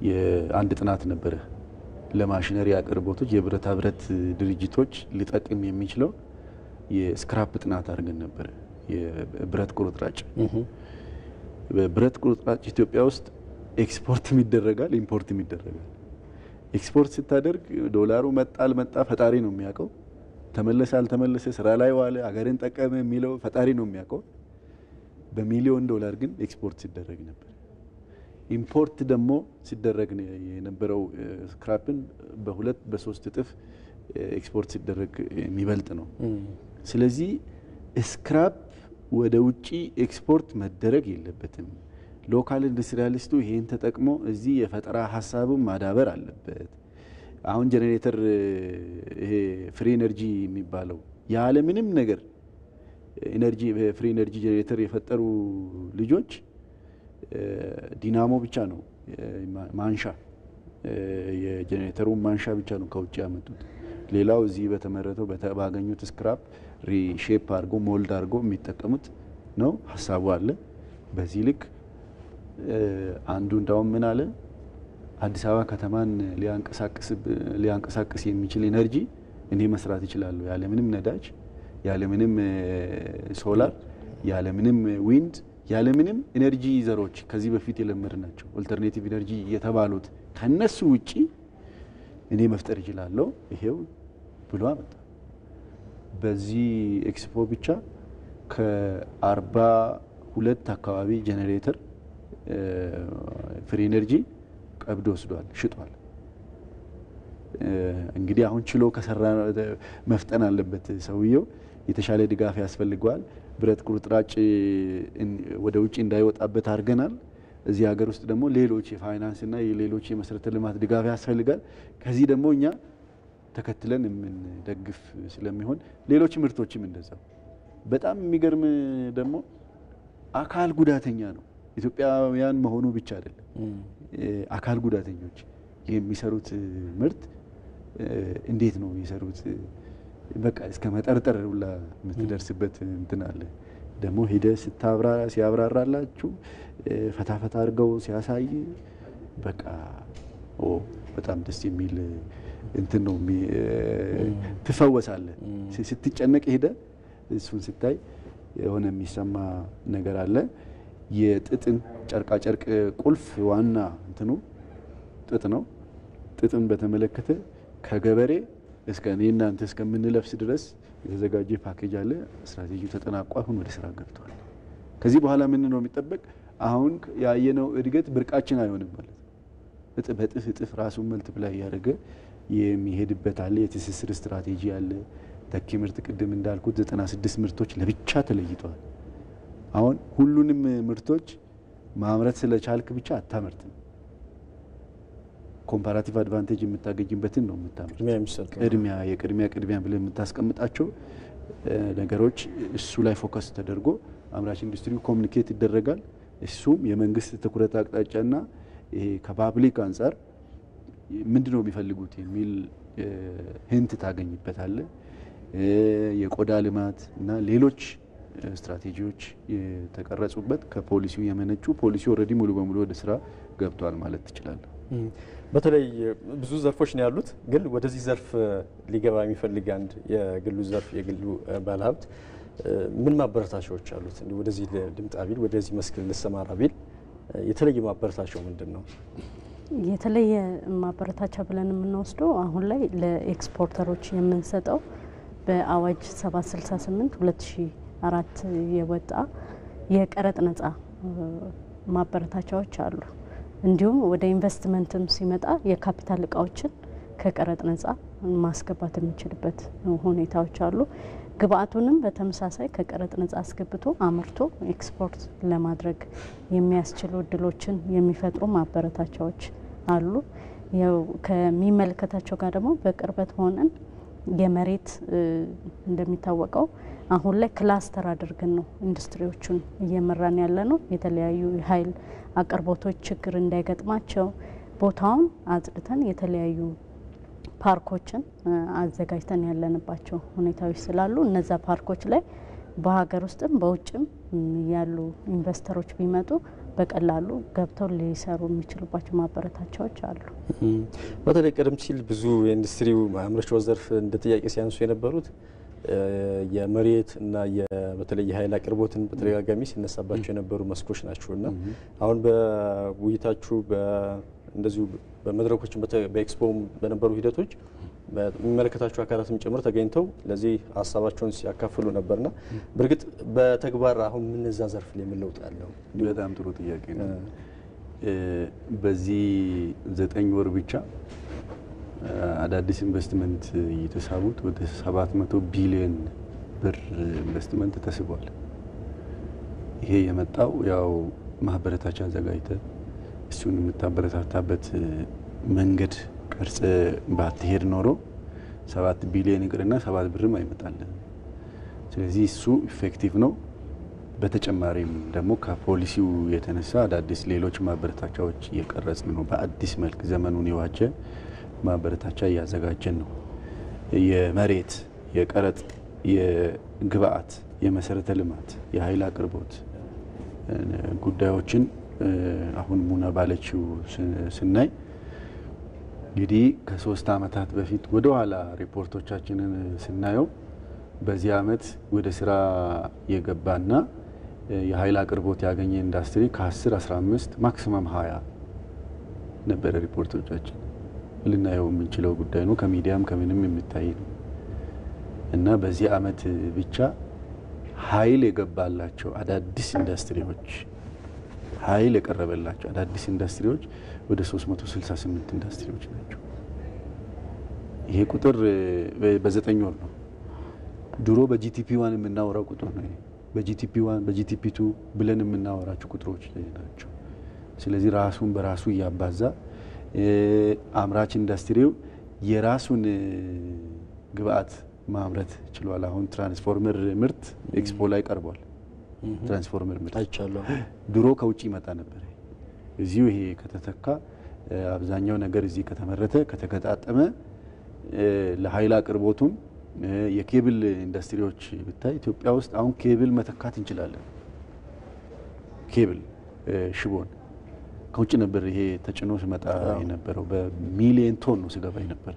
የአንድ ጥናት ነበረ ለማሽነሪ አቅርቦቶች የብረታ ብረት ድርጅቶች ሊጠቅም የሚችለው የስክራፕ ጥናት አድርገን ነበረ። የብረት ቁርጥራጭ በብረት ቁርጥራጭ ኢትዮጵያ ውስጥ ኤክስፖርትም ይደረጋል ኢምፖርትም ይደረጋል። ኤክስፖርት ስታደርግ ዶላሩ መጣ አልመጣ ፈጣሪ ነው የሚያውቀው። ተመለሰ አልተመለሰ ስራ ላይ ዋለ አገርን ጠቀመ የሚለው ፈጣሪ ነው የሚያውቀው። በሚሊዮን ዶላር ግን ኤክስፖርት ሲደረግ ነበር። ኢምፖርት ደግሞ ሲደረግ የነበረው ስክራፕን በ2 በ3 እጥፍ ኤክስፖርት ሲደረግ የሚበልጥ ነው። ስለዚህ ስክራፕ ወደ ውጪ ኤክስፖርት መደረግ የለበትም። ሎካል ኢንዱስትሪያሊስቱ ይሄን ተጠቅሞ እዚህ የፈጠራ ሀሳቡን ማዳበር አለበት። አሁን ጄኔሬተር ይሄ ፍሪ ኤነርጂ የሚባለው ያለ ምንም ነገር ኤነርጂ ፍሪ ኤነርጂ ጄኔሬተር የፈጠሩ ልጆች ዲናሞ ብቻ ነው ማንሻ የጄኔሬተሩ ማንሻ ብቻ ነው ከውጭ ያመጡት። ሌላው እዚህ በተመረተው ባገኙት ስክራፕ ሪሼፕ አድርጎ ሞልድ አድርጎ የሚጠቀሙት ነው። ሀሳቡ አለ። በዚህ ልክ አንዱ እንዳውም ምን አለ አዲስ አበባ ከተማን ሊያንቀሳቅስ የሚችል ኢነርጂ እኔ መስራት ይችላል ያለ ምንም ነዳጅ ያለ ምንም ሶላር ያለ ምንም ዊንድ ያለ ምንም ኢነርጂ ዘሮች ከዚህ በፊት የለመድናቸው ኦልተርኔቲቭ ኢነርጂ የተባሉት ከነሱ ውጪ እኔ መፍጠር ይችላል ይሄው ብሎ አመጣ። በዚህ ኤክስፖ ብቻ ከ42 አካባቢ ጄኔሬተር ፍሪ ኤነርጂ ቀብዶ ወስዷል ሽጧል። እንግዲህ አሁን ችሎ ከሰራ መፍጠን አለበት ሰውየው። የተሻለ ድጋፍ ያስፈልገዋል። ብረት ቁርጥራጭ ወደ ውጪ እንዳይወጣበት አድርገናል። እዚህ ሀገር ውስጥ ደግሞ ሌሎች የፋይናንስ እና ሌሎች የመሰረተ ልማት ድጋፍ ያስፈልጋል። ከዚህ ደግሞ እኛ ተከትለን የምንደግፍ ስለሚሆን ሌሎች ምርቶችም እንደዛው። በጣም የሚገርም ደግሞ አካል ጉዳተኛ ነው ኢትዮጵያውያን መሆኑ ብቻ አይደለም። አካል ጉዳተኞች የሚሰሩት ምርት እንዴት ነው የሚሰሩት? በቃ እስከ መጠርጠር ሁላ የምትደርስበት እንትን አለ። ደግሞ ሄደ ሲያብራራላችሁ ፈታፈታ አድርገው ሲያሳይ በቃ በጣም ደስ የሚል እንትን ነው። ትፈወሳለህ ስትጨነቅ ሄደ እሱን ስታይ የሆነ የሚሰማ ነገር አለ። የጥጥን ጨርቃ ጨርቅ ቁልፍ ዋና እንትኑ ጥጥ ነው። ጥጥን በተመለከተ ከገበሬ እስከ እኔና አንተ እስከምንለብስ ድረስ የተዘጋጀ ፓኬጅ አለ። ስትራቴጂው ተጠናቋል። አሁን ወደ ስራ ገብቷል። ከዚህ በኋላ ምን ነው የሚጠበቅ? አሁን ያየነው እድገት ብርቃችን አይሆንም ማለት ነው። በጥፍ እጥፍ ራሱን መልቲፕላይ ያደረገ የሚሄድበት አለ። የትስስር ስትራቴጂ አለ። ተኪ ምርት ቅድም እንዳልኩት 96 ምርቶች ለብቻ ተለይተዋል። አሁን ሁሉንም ምርቶች ማምረት ስለቻልክ ብቻ አታመርትም። ኮምፓራቲቭ አድቫንቴጅ የምታገኝበትን ነው የምታመርት። የቅድሚያ ብለን የምታስቀምጣቸው ነገሮች እሱ ላይ ፎከስ ተደርጎ አምራች ኢንዱስትሪው ኮሚኒኬት ይደረጋል። እሱም የመንግስት ትኩረት አቅጣጫና ይሄ ከፓብሊክ አንጻር ምንድነው የሚፈልጉት የሚል ህንት ታገኝበታል። የቆዳ ልማት እና ሌሎች ስትራቴጂዎች የተቀረጹበት ከፖሊሲው የመነጩ ፖሊሲው ኦልሬዲ ሙሉ በሙሉ ወደ ስራ ገብቷል ማለት ትችላለህ። በተለይ ብዙ ዘርፎች ነው ያሉት፣ ግን ወደዚህ ዘርፍ ሊገባ የሚፈልግ አንድ የግሉ ዘርፍ የግሉ ባለሀብት ምን ማበረታቻዎች አሉት? እንዴ ወደዚህ ልምጣ ቢል ወደዚህ መስክ ልሰማራ ቢል የተለየ ማበረታቻው ምንድነው? የተለየ ማበረታቻ ብለን የምንወስደው አሁን ላይ ለኤክስፖርተሮች የምንሰጠው በአዋጅ 768 2004 የወጣ የቀረጥ ነጻ ማበረታቻዎች አሉ። እንዲሁም ወደ ኢንቨስትመንትም ሲመጣ የካፒታል እቃዎችን ከቀረጥ ነጻ ማስገባት የሚችልበት ሁኔታዎች አሉ። ግብአቱንም በተመሳሳይ ከቀረጥ ነጻ አስገብቶ አምርቶ ኤክስፖርት ለማድረግ የሚያስችሉ እድሎችን የሚፈጥሩ ማበረታቻዎች አሉ። ያው ከሚመለከታቸው ጋር ደግሞ በቅርበት ሆነን የመሬት እንደሚታወቀው አሁን ላይ ክላስተር አድርገን ነው ኢንዱስትሪዎቹን እየመራን ያለ ነው። የተለያዩ የኃይል አቅርቦቶች ችግር እንዳይገጥማቸው ቦታውን አጽድተን የተለያዩ ፓርኮችን አዘጋጅተን ያለንባቸው ሁኔታዎች ስላሉ እነዛ ፓርኮች ላይ በሀገር ውስጥም በውጭም ያሉ ኢንቨስተሮች ቢመጡ በቀላሉ ገብተው ሊሰሩ የሚችሉባቸው ማበረታቻዎች አሉ። በተለይ ቀደም ሲል ብዙ የኢንዱስትሪው ማምረቻው ዘርፍ እንደ ጥያቄ ሲያንሱ የነበሩት የመሬት እና በተለይ የኃይል አቅርቦትን በተደጋጋሚ ሲነሳባቸው የነበሩ መስኮች ናቸውና አሁን በውይይታችሁ እንደዚሁ በመድረኮችን በኤክስፖም በነበሩ ሂደቶች በሚመለከታቸው አካላትም ጭምር ተገኝተው ለዚህ ሀሳባቸውን ሲያካፍሉ ነበርና በእርግጥ በተግባር አሁን ምን እዛ ዘርፍ ላይ ምን ለውጥ አለው? በጣም ጥሩ ጥያቄ ነው። በዚህ 9 ወር ብቻ አዳዲስ ኢንቨስትመንት እየተሳቡት ወደ 700 ቢሊዮን ብር ኢንቨስትመንት ተስቧል። ይሄ የመጣው ያው ማበረታቻ አዘጋጅተ እሱን የምታበረታታበት መንገድ ቅርጽ ባትሄድ ኖሮ 7 ቢሊዮን ይቅርና 7 ብርም አይመጣልን። ስለዚህ እሱ ኢፌክቲቭ ነው። በተጨማሪም ደግሞ ከፖሊሲው የተነሳ አዳዲስ ሌሎች ማበረታቻዎች እየቀረጽን ነው። በአዲስ መልክ ዘመኑን የዋጀ ማበረታቻ እያዘጋጀን ነው። የመሬት፣ የቀረጥ፣ የግብአት፣ የመሰረተ ልማት፣ የኃይል አቅርቦት ጉዳዮችን አሁን ሙና ባለችው ስናይ እንግዲህ ከ3 ዓመታት በፊት ወደ ኋላ ሪፖርቶቻችንን ስናየው በዚህ ዓመት ወደ ስራ የገባና የኃይል አቅርቦት ያገኘ ኢንዱስትሪ ከ10 15 ማክሲመም 20 ነበር ሪፖርቶቻችን። ልናየው የምንችለው ጉዳይ ነው። ከሚዲያም ከምንም የሚታይ ነው እና በዚህ ዓመት ብቻ ኃይል የገባላቸው አዳዲስ ኢንዱስትሪዎች ኃይል የቀረበላቸው አዳዲስ ኢንዱስትሪዎች ወደ 368 ኢንዱስትሪዎች ናቸው። ይሄ ቁጥር በ9 ወር ነው። ድሮ በጂቲፒ 1 የምናወራው ቁጥር ነው። በጂቲፒ 1 በጂቲፒ 2 ብለን የምናወራቸው ቁጥሮች ናቸው። ስለዚህ ራሱን በራሱ እያባዛ አምራች ኢንዱስትሪው የራሱን ግብአት ማምረት ችሏል። አሁን ትራንስፎርመር ምርት ኤክስፖ ላይ ቀርቧል። ትራንስፎርመር ምርት አይቻለሁ። ድሮ ከውጪ ይመጣ ነበር። እዚሁ ይሄ ከተተካ አብዛኛው ነገር እዚህ ከተመረተ ከተገጣጠመ ለኃይል አቅርቦቱም የኬብል ኢንዱስትሪዎች ብታይ ኢትዮጵያ ውስጥ አሁን ኬብል መተካት እንችላለን። ኬብል ሽቦን ከውጭ ነበር ይሄ ተጭኖ ሲመጣ የነበረው በሚሊዮን ቶን ነው ሲገባ የነበረ።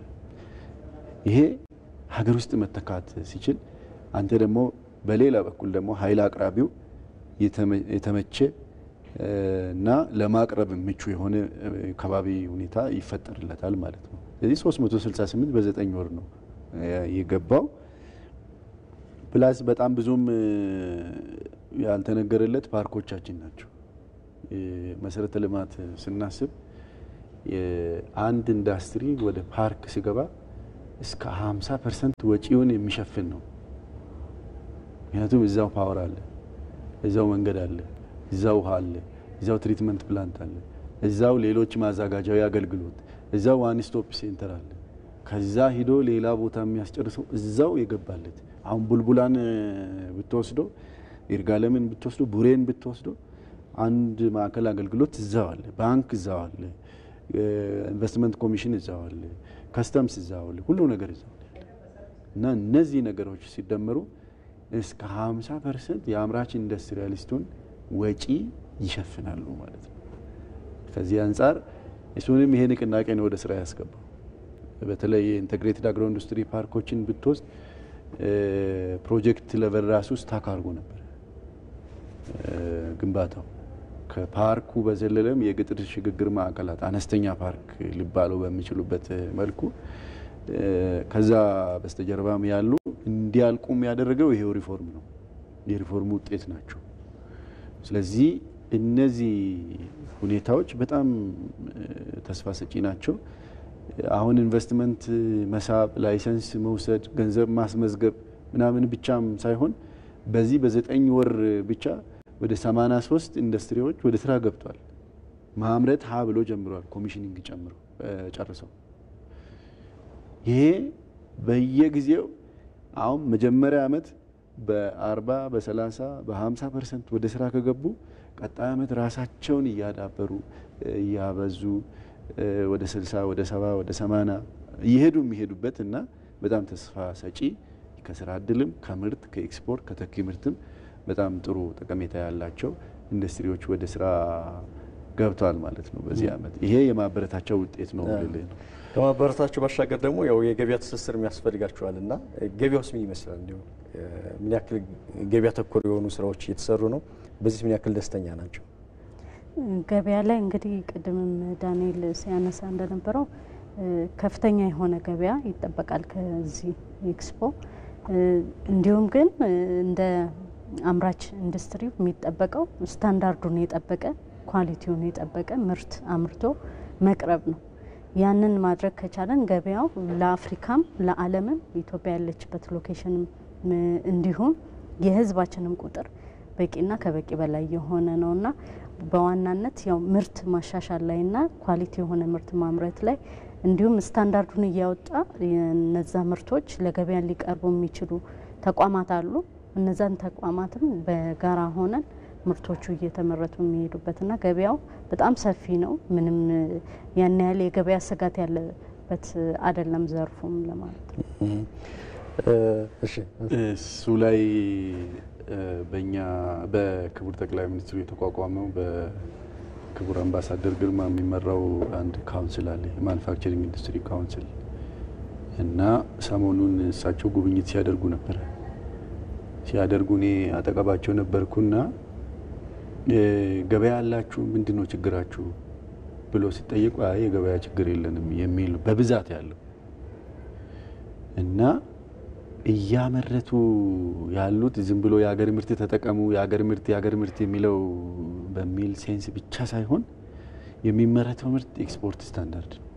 ይሄ ሀገር ውስጥ መተካት ሲችል አንተ ደግሞ በሌላ በኩል ደግሞ ኃይል አቅራቢው የተመቸ እና ለማቅረብ ምቹ የሆነ ከባቢ ሁኔታ ይፈጠርለታል ማለት ነው። ስለዚህ 368 በ9 ወር ነው የገባው። ፕላስ በጣም ብዙም ያልተነገረለት ፓርኮቻችን ናቸው። መሰረተ ልማት ስናስብ አንድ ኢንዱስትሪ ወደ ፓርክ ሲገባ እስከ 50% ወጪውን የሚሸፍን ነው። ምክንያቱም እዛው ፓወር አለ፣ እዛው መንገድ አለ፣ እዛው ውሃ አለ፣ እዛው ትሪትመንት ፕላንት አለ፣ እዛው ሌሎች ማዘጋጃዊ አገልግሎት፣ እዛው ዋን ስቶፕ ሴንተር አለ። ከዛ ሂዶ ሌላ ቦታ የሚያስጨርሰው እዛው የገባለት። አሁን ቡልቡላን ብትወስዶ፣ ይርጋለምን ብትወስዶ፣ ቡሬን ብትወስዶ አንድ ማዕከል አገልግሎት እዛው አለ፣ ባንክ እዛው አለ፣ ኢንቨስትመንት ኮሚሽን እዛው አለ፣ ከስተምስ እዛው አለ፣ ሁሉ ነገር እዛው አለ እና እነዚህ ነገሮች ሲደመሩ እስከ 50% የአምራች ኢንዱስትሪያሊስቱን ወጪ ይሸፍናሉ ማለት ነው። ከዚህ አንፃር እሱንም ይሄ ንቅናቄ ነው ወደ ስራ ያስገባው። በተለይ ኢንተግሬትድ አግሮ ኢንዱስትሪ ፓርኮችን ብትወስድ ፕሮጀክት ሌቨል ራሱ ስታክ አድርጎ ነበር ግንባታው። ከፓርኩ በዘለለም የገጠር ሽግግር ማዕከላት አነስተኛ ፓርክ ሊባሉ በሚችሉበት መልኩ ከዛ በስተጀርባም ያሉ እንዲያልቁም ያደረገው ይሄው ሪፎርም ነው። የሪፎርሙ ውጤት ናቸው። ስለዚህ እነዚህ ሁኔታዎች በጣም ተስፋ ሰጪ ናቸው። አሁን ኢንቨስትመንት መሳብ፣ ላይሰንስ መውሰድ፣ ገንዘብ ማስመዝገብ ምናምን ብቻም ሳይሆን በዚህ በ9 ወር ብቻ ወደ 83 ኢንዱስትሪዎች ወደ ስራ ገብቷል። ማምረት ሀ ብሎ ጀምሯል፣ ኮሚሽኒንግ ጨምሮ ጨርሰው ይሄ በየጊዜው አሁን መጀመሪያ ዓመት በ40 በ30 በ50% ወደ ስራ ከገቡ ቀጣይ ዓመት ራሳቸውን እያዳበሩ እያበዙ ወደ 60 ወደ 70 ወደ 80 እየሄዱ የሚሄዱበት እና በጣም ተስፋ ሰጪ ከስራ እድልም ከምርት ከኤክስፖርት ከተኪ ምርትም በጣም ጥሩ ጠቀሜታ ያላቸው ኢንዱስትሪዎች ወደ ስራ ገብተዋል ማለት ነው በዚህ ዓመት። ይሄ የማበረታቻው ውጤት ነው ማለት ነው። ከማበረታቻው ባሻገር ደግሞ ያው የገበያ ትስስር የሚያስፈልጋቸዋልና ገበያውስ ምን ይመስላል? እንዲሁ ምን ያክል ገበያ ተኮር የሆኑ ስራዎች እየተሰሩ ነው? በዚህ ምን ያክል ደስተኛ ናቸው? ገበያ ላይ እንግዲህ ቅድምም ዳንኤል ሲያነሳ እንደነበረው ከፍተኛ የሆነ ገበያ ይጠበቃል ከዚህ ኤክስፖ። እንዲሁም ግን እንደ አምራች ኢንዱስትሪ የሚጠበቀው ስታንዳርዱን የጠበቀ ኳሊቲውን የጠበቀ ምርት አምርቶ መቅረብ ነው። ያንን ማድረግ ከቻለን ገበያው ለአፍሪካም ለዓለምም ኢትዮጵያ ያለችበት ሎኬሽንም እንዲሁም የህዝባችንም ቁጥር በቂና ከበቂ በላይ የሆነ ነውና በዋናነት ያው ምርት ማሻሻል ላይና ኳሊቲ የሆነ ምርት ማምረት ላይ እንዲሁም ስታንዳርዱን እያወጣ እነዛ ምርቶች ለገበያ ሊቀርቡ የሚችሉ ተቋማት አሉ። እነዛን ተቋማትም በጋራ ሆነን ምርቶቹ እየተመረቱ የሚሄዱበትና ገበያው በጣም ሰፊ ነው። ምንም ያን ያህል የገበያ ስጋት ያለበት አይደለም ዘርፉም ለማለት ነው። እሺ እሱ ላይ በእኛ በክቡር ጠቅላይ ሚኒስትሩ የተቋቋመው በክቡር አምባሳደር ግርማ የሚመራው አንድ ካውንስል አለ፣ የማኑፋክቸሪንግ ኢንዱስትሪ ካውንስል እና ሰሞኑን እሳቸው ጉብኝት ሲያደርጉ ነበር። እኔ አጠገባቸው ነበርኩና ገበያ ያላችሁ ምንድነው ችግራችሁ ብሎ ሲጠይቁ አይ የገበያ ችግር የለንም የሚል በብዛት ያለው እና እያመረቱ ያሉት ዝም ብሎ የሀገር ምርት ተጠቀሙ የሀገር ምርት የሚለው በሚል ሴንስ ብቻ ሳይሆን የሚመረተው ምርት ኤክስፖርት ስታንዳርድ ነው።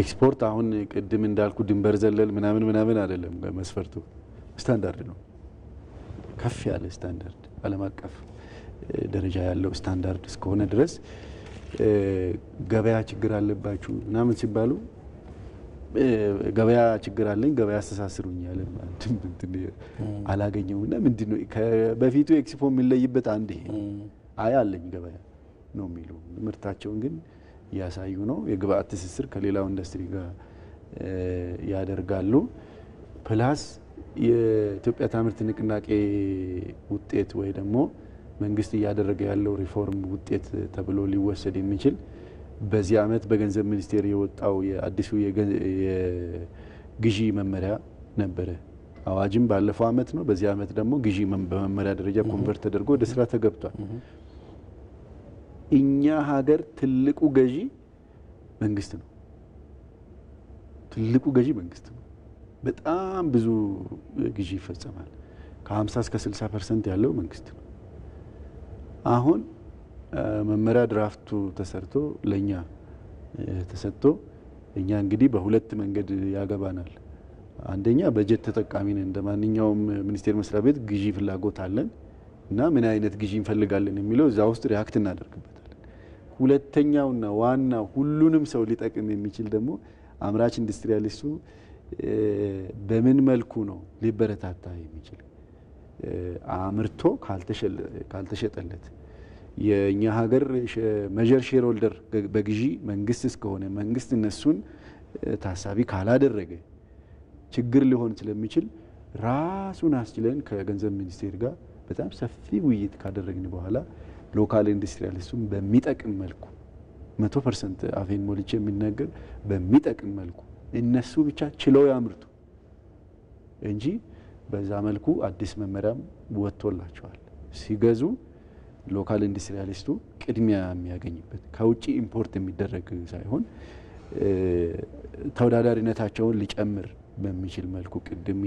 ኤክስፖርት አሁን ቅድም እንዳልኩ ድንበር ዘለል ምናምን አይደለም፣ መስፈርቱ ስታንዳርድ ነው። ከፍ ያለ ስታንዳርድ ዓለም አቀፍ ደረጃ ያለው ስታንዳርድ እስከሆነ ድረስ ገበያ ችግር አለባችሁ ምናምን ሲባሉ ገበያ ችግር አለኝ ገበያ አስተሳስሩኝ ያለ አላገኘውና ምንድነው በፊቱ ኤክስፖ የሚለይበት አንድ ይሄ አይ አለኝ ገበያ ነው የሚሉ ምርታቸውን ግን ያሳዩ ነው። የግብአት ትስስር ከሌላው ኢንዱስትሪ ጋር ያደርጋሉ። ፕላስ የኢትዮጵያ ታምርት ንቅናቄ ውጤት ወይ ደግሞ መንግስት እያደረገ ያለው ሪፎርም ውጤት ተብሎ ሊወሰድ የሚችል በዚህ ዓመት በገንዘብ ሚኒስቴር የወጣው የአዲሱ የግዢ መመሪያ ነበረ። አዋጅም ባለፈው ዓመት ነው። በዚህ ዓመት ደግሞ ግዢ በመመሪያ ደረጃ ኮንቨርት ተደርጎ ወደ ስራ ተገብቷል። እኛ ሀገር ትልቁ ገዢ መንግስት ነው። በጣም ብዙ ግዢ ይፈጸማል። ከ50 እስከ 60% ያለው መንግስት ነው። አሁን መመሪያ ድራፍቱ ተሰርቶ ለኛ ተሰጥቶ እኛ እንግዲህ በሁለት መንገድ ያገባናል። አንደኛ በጀት ተጠቃሚ ነን። እንደማንኛውም ሚኒስቴር መስሪያ ቤት ግዢ ፍላጎት አለን እና ምን አይነት ግዢ እንፈልጋለን የሚለው እዛ ውስጥ ሪአክት እናደርግበታለን። ሁለተኛውና ዋናው ሁሉንም ሰው ሊጠቅም የሚችል ደግሞ አምራች ኢንዱስትሪያሊስቱ በምን መልኩ ነው ሊበረታታ የሚችል አምርቶ ካልተሸጠለት የኛ ሀገር ሜጀር ሼር ሆልደር በግዢ መንግስት እስከሆነ መንግስት እነሱን ታሳቢ ካላደረገ ችግር ሊሆን ስለሚችል ራሱን አስችለን ከገንዘብ ሚኒስቴር ጋር በጣም ሰፊ ውይይት ካደረግን በኋላ ሎካል ኢንዱስትሪያሊስቱን በሚጠቅም መልኩ 100% አፌን ሞልቼ የሚናገር በሚጠቅም መልኩ እነሱ ብቻ ችለው ያምርቱ እንጂ በዛ መልኩ አዲስ መመሪያም ወጥቶላቸዋል። ሲገዙ ሎካል ኢንዱስትሪያሊስቱ ቅድሚያ የሚያገኝበት ከውጪ ኢምፖርት የሚደረግ ሳይሆን ተወዳዳሪነታቸውን ሊጨምር በሚችል መልኩ ቅድም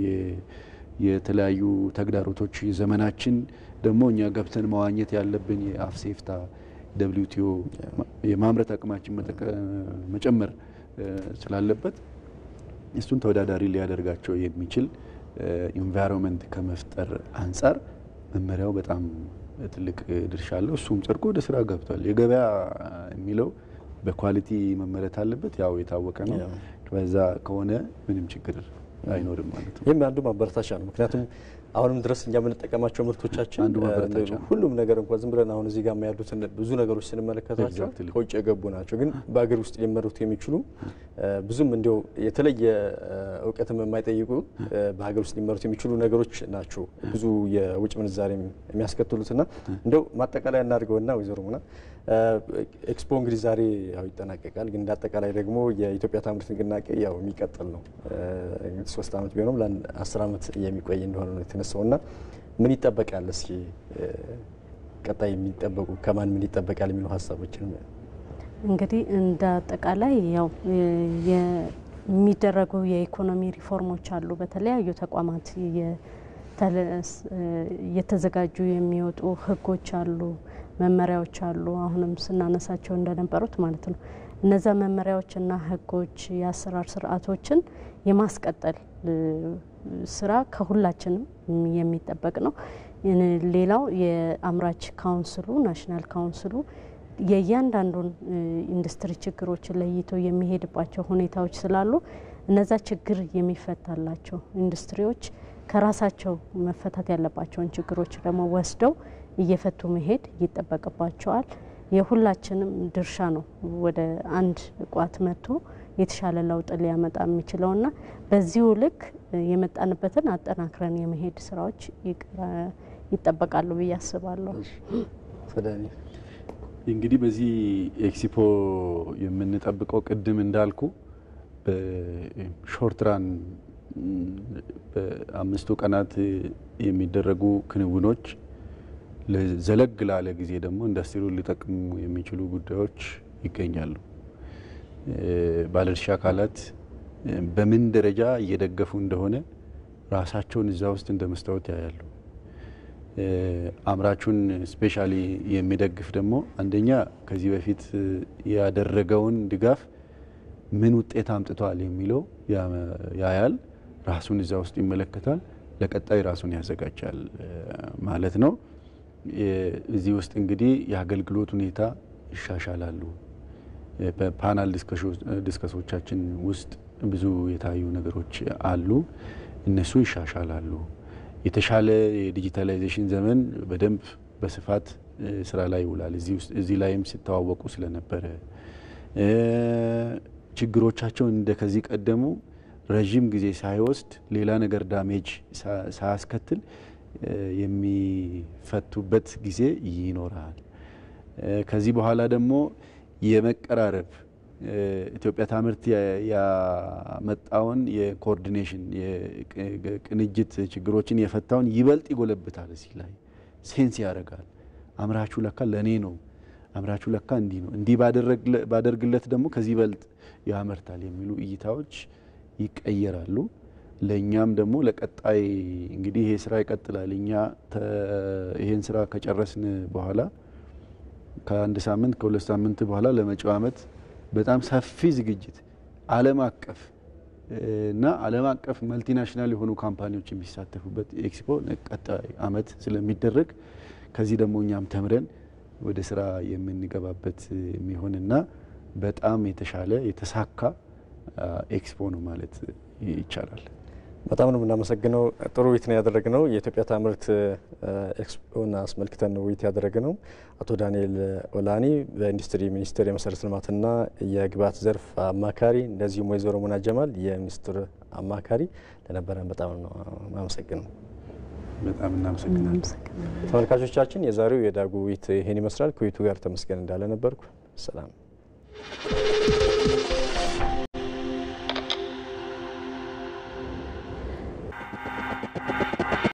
የተለያዩ ተግዳሮቶች ዘመናችን ደግሞ እኛ ገብተን መዋኘት ያለብን የአፍሴፍታ WTO የማምረት አቅማችን መጨመር ስላለበት እሱን ተወዳዳሪ ሊያደርጋቸው የሚችል ኢንቫይሮንመንት ከመፍጠር አንፃር መመሪያው በጣም ትልቅ ድርሻ አለው። እሱም ጸድቆ ወደ ስራ ገብቷል። የገበያ የሚለው በኳሊቲ መመረት አለበት። ያው የታወቀ ነው። በዛ ከሆነ ምንም ችግር አይኖርም ማለት ነው። ይሄም አንዱ ማበረታቻ ነው። ምክንያቱም አሁንም ድረስ እኛ የምንጠቀማቸው ምርቶቻችን ሁሉም ነገር እንኳን ዝም ብለን አሁን እዚህ ጋር ያሉትን ብዙ ነገሮች ስንመለከታቸው ከውጭ የገቡ ናቸው። ግን በአገር ውስጥ ሊመረቱ የሚችሉ ብዙም እንደው የተለየ እውቀትም የማይጠይቁ በአገር ውስጥ ሊመረቱ የሚችሉ ነገሮች ናቸው ብዙ የውጭ ምንዛሬ የሚያስከትሉትና እንደው ማጠቃለያ እናድርገውና ወይዘሮ ሙና ኤክስፖ እንግዲህ ዛሬ ያው ይጠናቀቃል። ግን እንዳጠቃላይ ደግሞ የኢትዮጵያ ታምርት ንቅናቄ ያው የሚቀጥል ነው። 3 አመት ቢሆንም ለ10 አመት የሚቆይ እንደሆነ ነው የተነሳውና ምን ይጠበቃል? እስኪ ቀጣይ የሚጠበቁ ከማን ምን ይጠበቃል የሚሉ ሀሳቦችን እንግዲህ እንዳጠቃላይ ያው የሚደረጉ የኢኮኖሚ ሪፎርሞች አሉ። በተለያዩ ተቋማት የተዘጋጁ የሚወጡ ህጎች አሉ፣ መመሪያዎች አሉ። አሁንም ስናነሳቸው እንደነበሩት ማለት ነው። እነዛ መመሪያዎችና ህጎች የአሰራር ስርዓቶችን የማስቀጠል ስራ ከሁላችንም የሚጠበቅ ነው። ሌላው የአምራች ካውንስሉ ናሽናል ካውንስሉ የእያንዳንዱን ኢንዱስትሪ ችግሮችን ለይቶ የሚሄድባቸው ሁኔታዎች ስላሉ እነዛ ችግር የሚፈታላቸው ኢንዱስትሪዎች ከራሳቸው መፈታት ያለባቸውን ችግሮች ደግሞ ወስደው እየፈቱ መሄድ ይጠበቅባቸዋል። የሁላችንም ድርሻ ነው ወደ አንድ ቋት መጥቶ የተሻለ ለውጥ ሊያመጣ የሚችለውና በዚሁ ልክ የመጣንበትን አጠናክረን የመሄድ ስራዎች ይጠበቃሉ ብዬ አስባለሁ። እንግዲህ በዚህ ኤክስፖ የምንጠብቀው ቅድም እንዳልኩ በሾርት ራን በ5 ቀናት የሚደረጉ ክንውኖች ዘለግ ላለ ጊዜ ደግሞ ኢንዱስትሪውን ሊጠቅሙ የሚችሉ ጉዳዮች ይገኛሉ። ባለድርሻ አካላት በምን ደረጃ እየደገፉ እንደሆነ ራሳቸውን እዛ ውስጥ እንደመስታወት ያያሉ። አምራቹን ስፔሻሊ የሚደግፍ ደግሞ አንደኛ ከዚህ በፊት ያደረገውን ድጋፍ ምን ውጤት አምጥቷል የሚለው ያያል። ራሱን እዛ ውስጥ ይመለከታል። ለቀጣይ ራሱን ያዘጋጃል ማለት ነው። እዚህ ውስጥ እንግዲህ የአገልግሎት ሁኔታ ይሻሻላሉ። በፓናል ዲስከሶቻችን ውስጥ ብዙ የታዩ ነገሮች አሉ። እነሱ ይሻሻላሉ። የተሻለ የዲጂታላይዜሽን ዘመን በደንብ በስፋት ስራ ላይ ይውላል። እዚህ ላይም ሲተዋወቁ ስለነበረ ችግሮቻቸው እንደ ከዚህ ቀደሙ ረጅም ጊዜ ሳይወስድ ሌላ ነገር ዳሜጅ ሳያስከትል የሚፈቱበት ጊዜ ይኖራል። ከዚህ በኋላ ደግሞ የመቀራረብ ኢትዮጵያ ታምርት ያመጣውን የኮኦርዲኔሽን የቅንጅት ችግሮችን የፈታውን ይበልጥ ይጎለብታል። እዚህ ላይ ሴንስ ያደርጋል። አምራቹ ለካ ለኔ ነው፣ አምራቹ ለካ እንዲህ ነው፣ እንዲህ ባደርግለት ደግሞ ከዚህ ይበልጥ ያመርታል የሚሉ እይታዎች ይቀየራሉ። ለኛም ደግሞ ለቀጣይ እንግዲህ ይሄ ስራ ይቀጥላል። እኛ ይሄን ስራ ከጨረስን በኋላ ከ1 ሳምንት ከ2 ሳምንት በኋላ ለመጪው አመት በጣም ሰፊ ዝግጅት ዓለም አቀፍ እና ዓለም አቀፍ መልቲናሽናል የሆኑ ካምፓኒዎች የሚሳተፉበት ኤክስፖ ቀጣይ አመት ስለሚደረግ ከዚህ ደግሞ እኛም ተምረን ወደ ስራ የምንገባበት የሚሆንና በጣም የተሻለ የተሳካ ኤክስፖ ነው ማለት ይቻላል። በጣም ነው የምናመሰግነው። ጥሩ ውይይት ነው ያደረግነው። የኢትዮጵያ ታምርት ኤክስፖን አስመልክተን ነው ውይይት ያደረግነው። አቶ ዳንኤል ኦላኒ በኢንዱስትሪ ሚኒስቴር የመሰረተ ልማትና የግብዓት ዘርፍ አማካሪ፣ እንደዚሁም ወይዘሮ ሙና ጀማል የሚኒስትር አማካሪ ለነበረን በጣም ነው የማመሰግነው። በጣም እናመሰግናለን። ተመልካቾቻችን የዛሬው የዳጉ ውይይት ይሄን ይመስላል። ከውይይቱ ጋር ተመስገን እንዳለ ነበርኩ። ሰላም